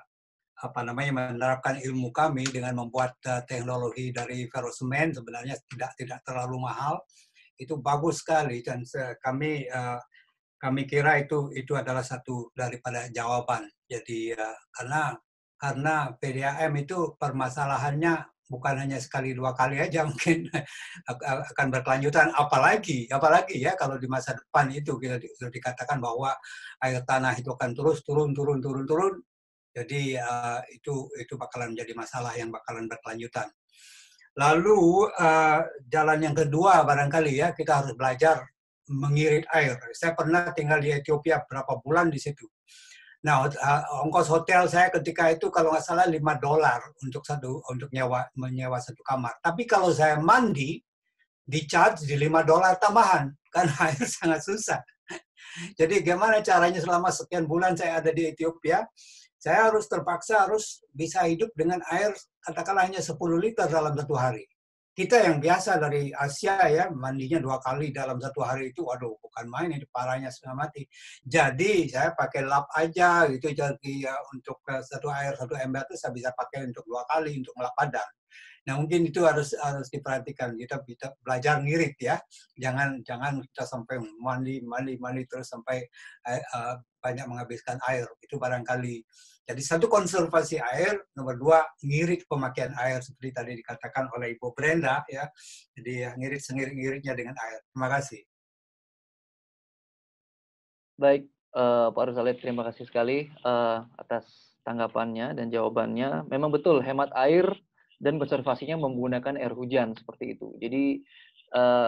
menerapkan ilmu kami dengan membuat teknologi dari ferrosemen, sebenarnya tidak terlalu mahal. Itu bagus sekali dan kami kira itu adalah satu daripada jawaban. Jadi karena karena PDAM itu permasalahannya bukan hanya sekali dua kali aja, mungkin akan berkelanjutan. Apalagi ya kalau di masa depan itu kita sudah dikatakan bahwa air tanah itu akan terus turun. Jadi itu bakalan menjadi masalah yang bakalan berkelanjutan. Lalu jalan yang kedua barangkali ya, kita harus belajar mengirit air. Saya pernah tinggal di Ethiopia berapa bulan di situ. Nah, ongkos hotel saya ketika itu kalau nggak salah $5 untuk menyewa satu kamar. Tapi kalau saya mandi, di-charge di $5 tambahan, karena air sangat susah. Jadi gimana caranya selama sekian bulan saya ada di Ethiopia, saya terpaksa harus bisa hidup dengan air katakanlah hanya 10 liter dalam satu hari. Kita yang biasa dari Asia ya, mandinya 2 kali dalam satu hari itu, waduh, bukan main, ini parahnya setengah mati. Jadi saya pakai lap aja gitu, jadi untuk satu ember itu saya bisa pakai untuk 2 kali untuk ngelap badan. Nah mungkin itu harus diperhatikan, kita belajar ngirit ya, jangan kita sampai mandi terus sampai banyak menghabiskan air, itu barangkali. Jadi satu, konservasi air, nomor 2 ngirit pemakaian air seperti tadi dikatakan oleh Ibu Brenda ya, jadi ngirit sengirit-ngiritnya dengan air. Terima kasih. Baik, Pak Rosalit, terima kasih sekali atas tanggapannya dan jawabannya. Memang betul, hemat air dan konservasinya menggunakan air hujan seperti itu. Jadi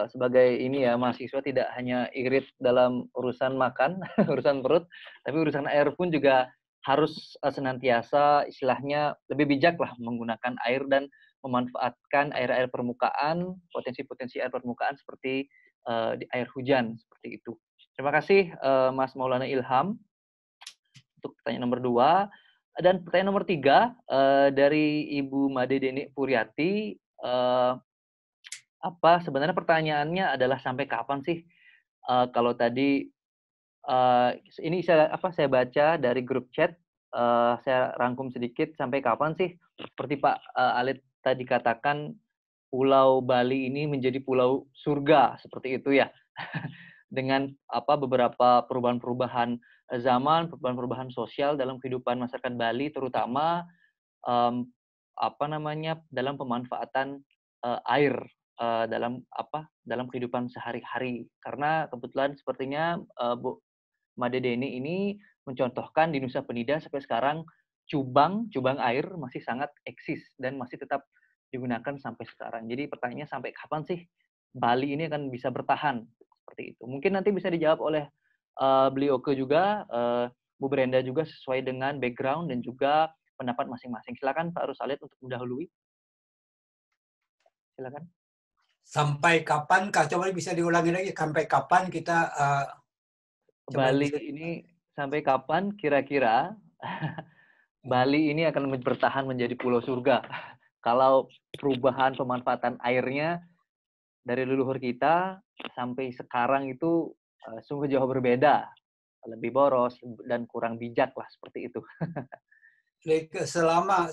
sebagai ini ya, mahasiswa tidak hanya irit dalam urusan makan, urusan perut, tapi urusan air pun juga harus senantiasa istilahnya lebih bijak lah menggunakan air dan memanfaatkan air-air permukaan, potensi-potensi air permukaan seperti di air hujan seperti itu. Terima kasih Mas Maulana Ilham untuk pertanyaan nomor 2. Dan pertanyaan nomor 3 dari Ibu Made Deni Puryati. Sebenarnya pertanyaannya adalah sampai kapan sih kalau tadi ini saya baca dari grup chat, saya rangkum sedikit, sampai kapan sih seperti Pak Alit tadi katakan Pulau Bali ini menjadi pulau surga seperti itu ya. Dengan beberapa perubahan-perubahan zaman, perubahan-perubahan sosial dalam kehidupan masyarakat Bali, terutama dalam pemanfaatan air dalam kehidupan sehari-hari. Karena kebetulan sepertinya Bu Made Deni ini mencontohkan di Nusa Penida sampai sekarang cubang air masih sangat eksis dan masih tetap digunakan sampai sekarang. Jadi pertanyaannya sampai kapan sih Bali ini akan bisa bertahan seperti itu? Mungkin nanti bisa dijawab oleh beliau juga, Bu Brenda juga sesuai dengan background dan juga pendapat masing-masing. Silakan Pak Rosalit untuk mendahului. Silakan. Sampai kapan? Coba bisa diulangi lagi. Sampai kapan kita Bali ini sampai kapan kira-kira Bali ini akan bertahan menjadi pulau surga? Kalau perubahan pemanfaatan airnya dari leluhur kita sampai sekarang itu sungguh jauh berbeda, lebih boros dan kurang bijak lah seperti itu. Selama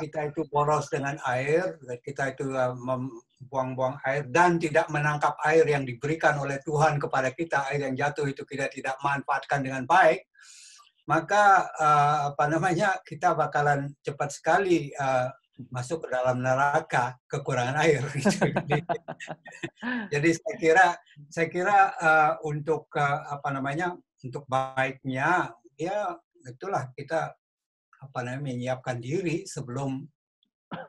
kita itu boros dengan air, kita itu membuang-buang air dan tidak menangkap air yang diberikan oleh Tuhan kepada kita, air yang jatuh itu kita tidak manfaatkan dengan baik, maka kita bakalan cepat sekali masuk ke dalam neraka kekurangan air. Jadi saya kira untuk untuk baiknya ya itulah kita menyiapkan diri sebelum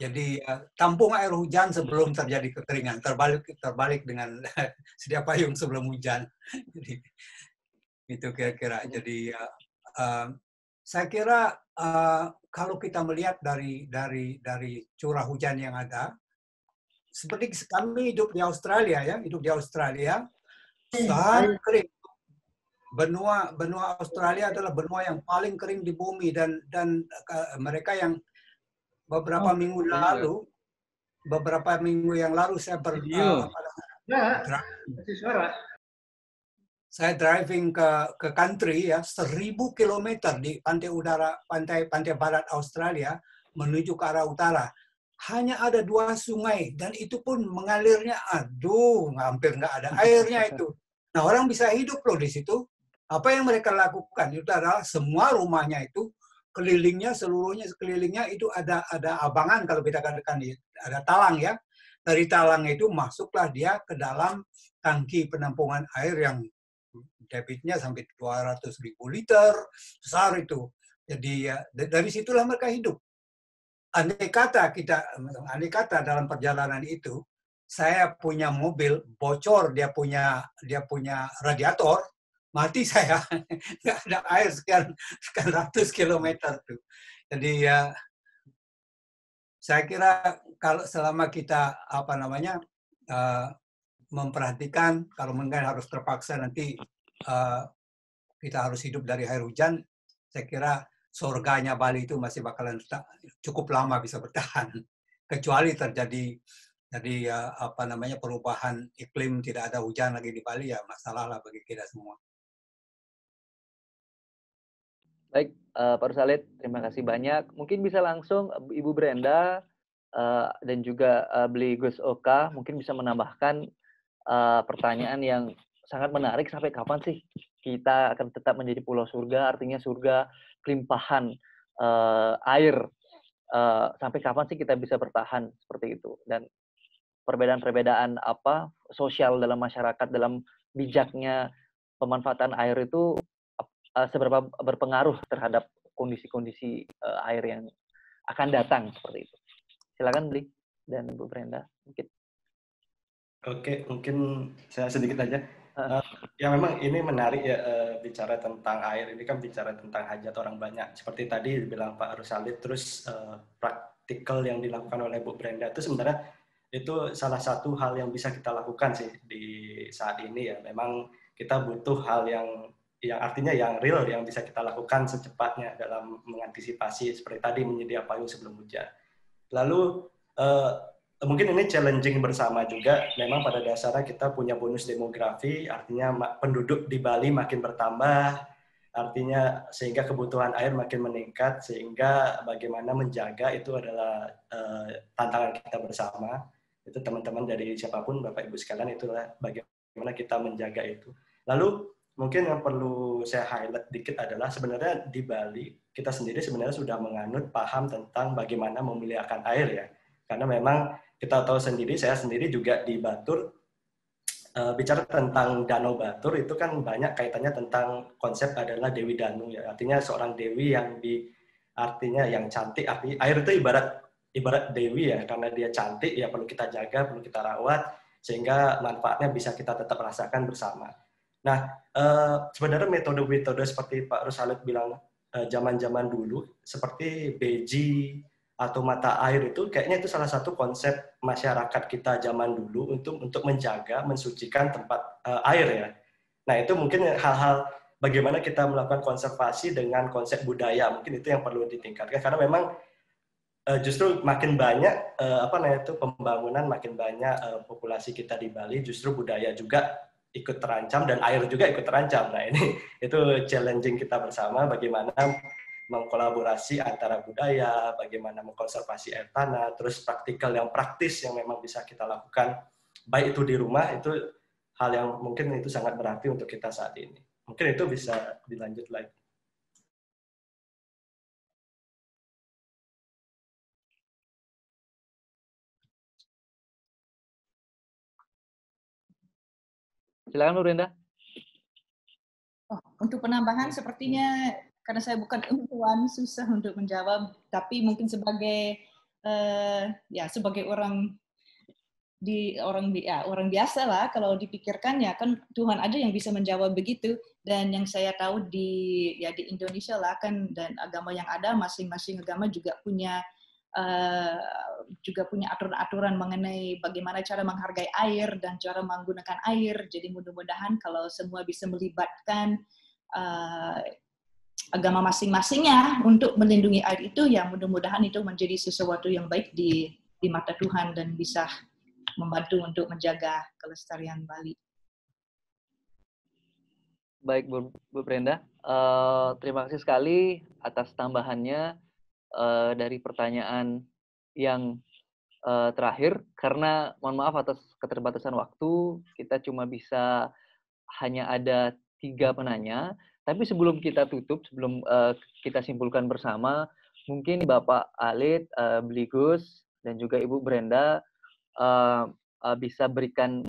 jadi tampung air hujan sebelum terjadi kekeringan, terbalik dengan sedia payung sebelum hujan. Jadi itu kira-kira. Jadi saya kira kalau kita melihat dari curah hujan yang ada, seperti kami hidup di Australia sangat kering. Benua Australia adalah benua yang paling kering di bumi dan mereka yang beberapa minggu yang lalu saya driving ke country ya, 1.000 kilometer di pantai barat Australia menuju ke arah utara. Hanya ada 2 sungai dan itu pun mengalirnya hampir nggak ada airnya itu. Nah, orang bisa hidup loh di situ. Apa yang mereka lakukan itu adalah semua rumahnya itu kelilingnya seluruhnya sekelilingnya itu ada abangan kalau kita katakan ada talang ya. Dari talang itu masuklah dia ke dalam tangki penampungan air yang debitnya sampai 200.000 liter, besar itu. Jadi ya, dari situlah mereka hidup. Andai kata dalam perjalanan itu saya punya mobil bocor, dia punya radiator, mati saya. Nggak ada air sekian ratus kilometer tuh. Jadi ya saya kira kalau selama kita memperhatikan, kalau mungkin harus terpaksa nanti kita harus hidup dari air hujan, saya kira surganya Bali itu masih bakalan cukup lama bisa bertahan. Kecuali terjadi perubahan iklim, tidak ada hujan lagi di Bali, ya masalah lah bagi kita semua. Baik, Pak Rusalid, terima kasih banyak. Mungkin bisa langsung Ibu Brenda dan juga Beli Gus Oka mungkin bisa menambahkan pertanyaan yang sangat menarik. Sampai kapan sih kita akan tetap menjadi pulau surga? Artinya surga kelimpahan air. Sampai kapan sih kita bisa bertahan seperti itu? Dan perbedaan-perbedaan apa sosial dalam masyarakat dalam bijaknya pemanfaatan air itu seberapa berpengaruh terhadap kondisi-kondisi air yang akan datang seperti itu. Silakan Bli dan Bu Brenda mungkin. Oke, mungkin saya sedikit aja. Ya memang ini menarik ya, bicara tentang air. Ini kan bicara tentang hajat orang banyak. Seperti tadi dibilang Pak Rusalid, terus praktikal yang dilakukan oleh Bu Brenda itu sebenarnya itu salah satu hal yang bisa kita lakukan sih di saat ini ya. Memang kita butuh hal yang artinya yang real yang bisa kita lakukan secepatnya dalam mengantisipasi seperti tadi menyedia payung sebelum hujan. Lalu mungkin ini challenging bersama juga. Memang pada dasarnya kita punya bonus demografi, artinya penduduk di Bali makin bertambah, artinya sehingga kebutuhan air makin meningkat, sehingga bagaimana menjaga itu adalah tantangan kita bersama. Itu teman-teman dari siapapun, Bapak Ibu sekalian, itulah bagaimana kita menjaga itu. Lalu mungkin yang perlu saya highlight dikit adalah sebenarnya di Bali kita sendiri sebenarnya sudah menganut paham tentang bagaimana memelihara air ya. Karena memang kita tahu sendiri, saya sendiri juga di Batur, bicara tentang Danau Batur itu kan banyak kaitannya tentang konsep adalah Dewi Danu ya. Artinya seorang dewi yang artinya yang cantik, artinya air itu ibarat dewi ya, karena dia cantik ya perlu kita jaga, perlu kita rawat sehingga manfaatnya bisa kita tetap rasakan bersama. Nah, sebenarnya metode-metode seperti Pak Rusalid bilang zaman-zaman dulu, seperti beji atau mata air itu, kayaknya itu salah satu konsep masyarakat kita zaman dulu untuk menjaga, mensucikan tempat air ya. Nah, itu mungkin hal-hal bagaimana kita melakukan konservasi dengan konsep budaya, mungkin itu yang perlu ditingkatkan, karena memang justru makin banyak pembangunan, makin banyak populasi kita di Bali, justru budaya juga ikut terancam dan air juga ikut terancam. Nah ini itu challenging kita bersama bagaimana mengkolaborasi antara budaya, bagaimana mengkonservasi air tanah, terus praktikal yang praktis yang memang bisa kita lakukan, baik itu di rumah, itu hal yang mungkin itu sangat berarti untuk kita saat ini. Mungkin itu bisa dilanjut lagi. Silakan Bu Brenda. Untuk penambahan sepertinya karena saya bukan ilmuwan susah untuk menjawab, tapi mungkin sebagai sebagai orang biasa lah, kalau dipikirkan ya kan Tuhan aja yang bisa menjawab begitu. Dan yang saya tahu di Indonesia lah kan, dan agama yang ada masing-masing agama juga punya aturan-aturan mengenai bagaimana cara menghargai air dan cara menggunakan air. Jadi mudah-mudahan kalau semua bisa melibatkan agama masing-masingnya untuk melindungi air itu, ya mudah-mudahan itu menjadi sesuatu yang baik di mata Tuhan dan bisa membantu untuk menjaga kelestarian Bali. Baik Bu Brenda, terima kasih sekali atas tambahannya. Dari pertanyaan yang terakhir, karena mohon maaf atas keterbatasan waktu, kita cuma bisa hanya ada 3 penanya. Tapi sebelum kita tutup, sebelum kita simpulkan bersama, mungkin Bapak Alit, Bligus, dan juga Ibu Brenda bisa berikan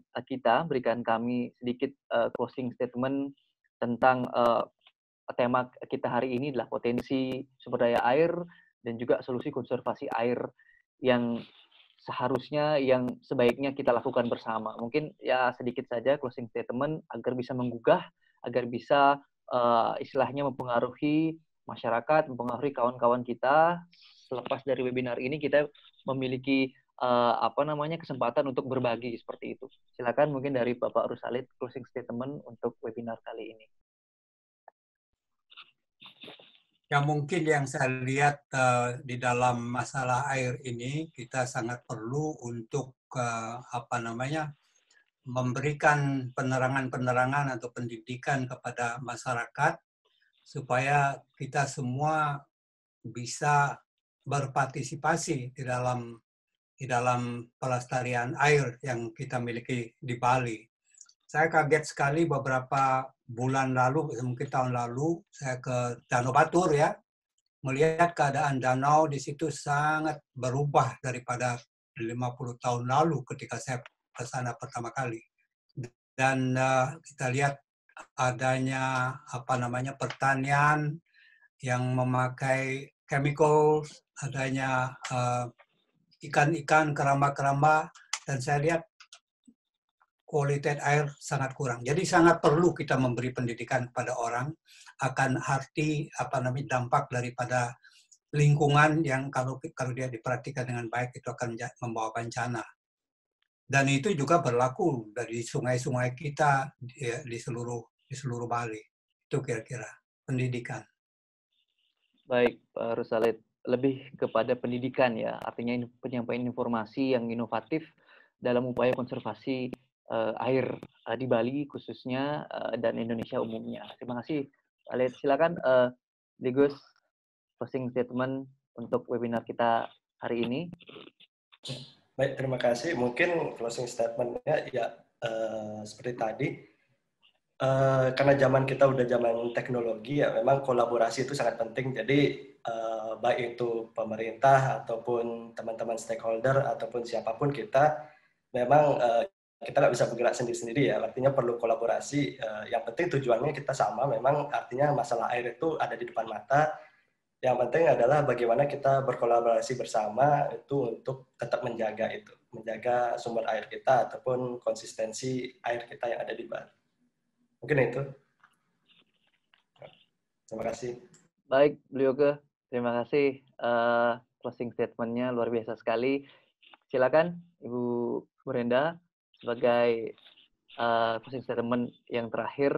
kami sedikit closing statement tentang tema kita hari ini adalah potensi sumber daya air dan juga solusi konservasi air yang sebaiknya kita lakukan bersama. Mungkin ya sedikit saja closing statement agar bisa menggugah, agar bisa istilahnya mempengaruhi masyarakat, mempengaruhi kawan-kawan kita. Selepas dari webinar ini kita memiliki kesempatan untuk berbagi seperti itu. Silakan mungkin dari Bapak Rusalid closing statement untuk webinar kali ini. Ya, mungkin yang saya lihat di dalam masalah air ini, kita sangat perlu untuk memberikan penerangan-penerangan atau pendidikan kepada masyarakat supaya kita semua bisa berpartisipasi di dalam pelestarian air yang kita miliki di Bali. Saya kaget sekali beberapa bulan lalu, mungkin tahun lalu, saya ke Danau Batur ya, melihat keadaan danau di situ sangat berubah daripada 50 tahun lalu ketika saya ke sana pertama kali. Dan kita lihat adanya pertanian yang memakai chemicals, adanya ikan-ikan, keramba-keramba, dan saya lihat kualitas air sangat kurang. Jadi sangat perlu kita memberi pendidikan kepada orang akan arti dampak daripada lingkungan yang kalau dia diperhatikan dengan baik itu akan membawa bencana. Dan itu juga berlaku dari sungai-sungai kita di seluruh Bali. Itu kira-kira pendidikan. Baik, Pak Rusalid, lebih kepada pendidikan ya, artinya penyampaian informasi yang inovatif dalam upaya konservasi air di Bali khususnya dan Indonesia umumnya. Terima kasih, Pak Alit. Silakan, Bligus, closing statement untuk webinar kita hari ini. Baik, terima kasih. Mungkin closing statement-nya ya seperti tadi. Karena zaman kita udah zaman teknologi ya, memang kolaborasi itu sangat penting. Jadi baik itu pemerintah ataupun teman-teman stakeholder ataupun siapapun kita, memang kita nggak bisa bergerak sendiri-sendiri ya. Artinya perlu kolaborasi. Yang penting tujuannya kita sama. Memang artinya masalah air itu ada di depan mata. Yang penting adalah bagaimana kita berkolaborasi bersama itu untuk tetap menjaga sumber air kita ataupun konsistensi air kita yang ada di Bali. Mungkin itu. Terima kasih. Baik, beliau terima kasih. Closing statement-nya luar biasa sekali. Silakan, Ibu Brenda, sebagai closing statement yang terakhir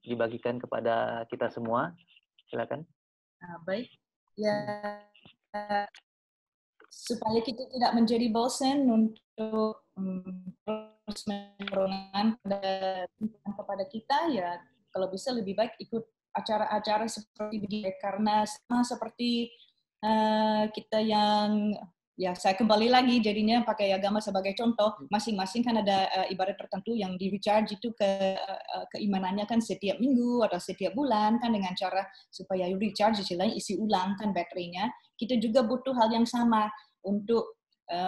dibagikan kepada kita semua. Silakan. Baik, ya supaya kita tidak menjadi bosan untuk terus mendorongkan kepada kita, ya kalau bisa lebih baik ikut acara-acara seperti begini, karena sama seperti kita yang ya saya kembali lagi jadinya pakai agama sebagai contoh, masing-masing kan ada ibarat tertentu yang di recharge itu keimanannya kan setiap minggu atau setiap bulan kan, dengan cara supaya recharge istilahnya isi ulang kan baterainya. Kita juga butuh hal yang sama untuk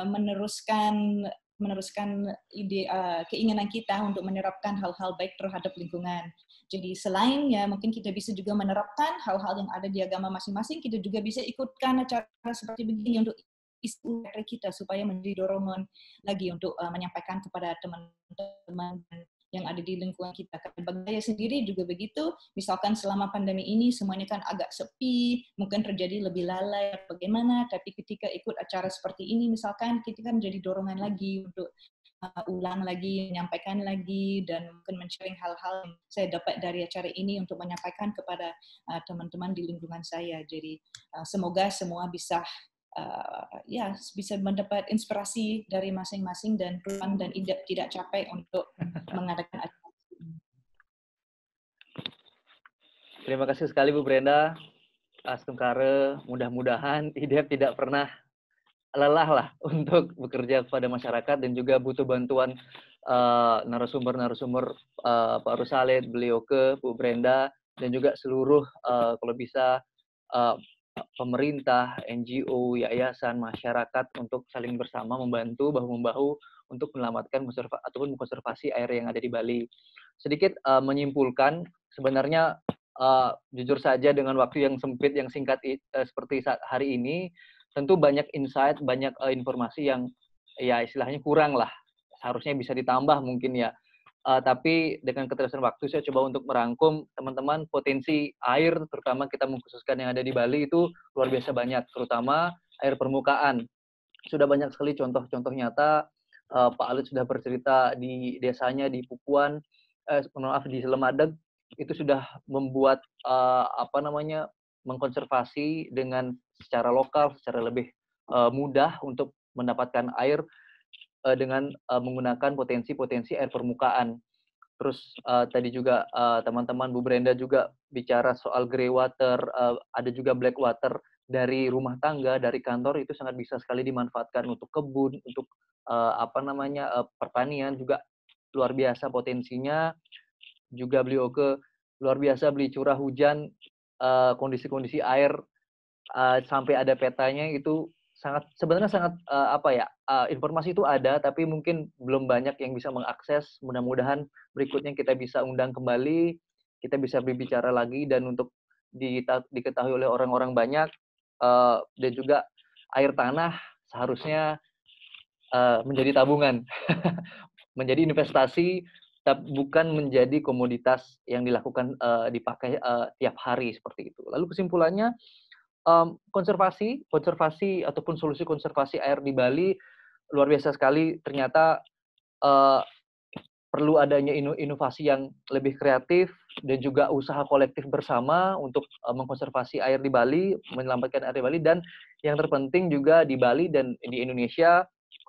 meneruskan ide keinginan kita untuk menerapkan hal-hal baik terhadap lingkungan. Jadi selain ya mungkin kita bisa juga menerapkan hal-hal yang ada di agama masing-masing, kita juga bisa ikutkan acara seperti begini untuk isi ulang kita supaya menjadi dorongan lagi untuk menyampaikan kepada teman-teman yang ada di lingkungan kita. Karena bagi saya sendiri juga begitu, misalkan selama pandemi ini semuanya kan agak sepi, mungkin terjadi lebih lalai bagaimana, tapi ketika ikut acara seperti ini misalkan kita kan jadi dorongan lagi untuk ulang lagi, menyampaikan lagi, dan mungkin men-sharing hal-hal yang saya dapat dari acara ini untuk menyampaikan kepada teman-teman di lingkungan saya. Jadi semoga semua bisa bisa mendapat inspirasi dari masing-masing dan tidak capek untuk mengadakan acara. Terima kasih sekali Bu Brenda, Astungkare. Mudah-mudahan IDEP tidak pernah lelah lah untuk bekerja kepada masyarakat dan juga butuh bantuan narasumber-narasumber Pak Rusalid, beliau Bu Brenda dan juga seluruh kalau bisa pemerintah, NGO, yayasan, masyarakat untuk saling bersama membantu bahu-membahu untuk menyelamatkan ataupun konservasi air yang ada di Bali. Sedikit menyimpulkan, sebenarnya jujur saja dengan waktu yang sempit, yang singkat seperti saat hari ini, tentu banyak insight, banyak informasi yang ya istilahnya kurang lah. Seharusnya bisa ditambah mungkin ya. Tapi dengan keterbatasan waktu, saya coba untuk merangkum teman-teman potensi air, terutama kita mengkhususkan yang ada di Bali itu luar biasa banyak, terutama air permukaan. Sudah banyak sekali contoh-contoh nyata. Pak Alit sudah bercerita di desanya di Pupuan, di Selemadeg, itu sudah membuat mengkonservasi dengan secara lokal, secara lebih mudah untuk mendapatkan air dengan menggunakan potensi-potensi air permukaan. Terus tadi juga teman-teman Bu Brenda juga bicara soal grey water, ada juga black water dari rumah tangga, dari kantor, itu sangat bisa sekali dimanfaatkan untuk kebun, untuk pertanian juga luar biasa potensinya. Juga beliau luar biasa beli curah hujan, kondisi-kondisi air sampai ada petanya, itu sebenarnya sangat informasi itu ada, tapi mungkin belum banyak yang bisa mengakses. Mudah-mudahan berikutnya kita bisa undang kembali, kita bisa berbicara lagi, dan untuk diketahui oleh orang-orang banyak. Dan juga air tanah seharusnya menjadi tabungan, menjadi investasi, bukan menjadi komoditas yang dipakai tiap hari seperti itu. Lalu kesimpulannya, konservasi ataupun solusi konservasi air di Bali luar biasa sekali. Ternyata perlu adanya inovasi yang lebih kreatif dan juga usaha kolektif bersama untuk mengkonservasi air di Bali, menyelamatkan air di Bali. Dan yang terpenting juga di Bali dan di Indonesia,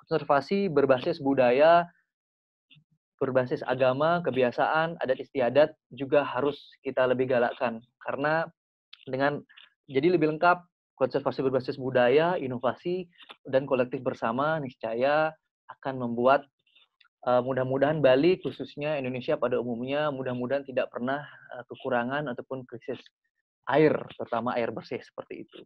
konservasi berbasis budaya, berbasis agama, kebiasaan, adat istiadat juga harus kita lebih galakkan. Karena jadi lebih lengkap, konservasi berbasis budaya, inovasi, dan kolektif bersama, niscaya akan membuat mudah-mudahan Bali, khususnya Indonesia pada umumnya, mudah-mudahan tidak pernah kekurangan ataupun krisis air, terutama air bersih seperti itu.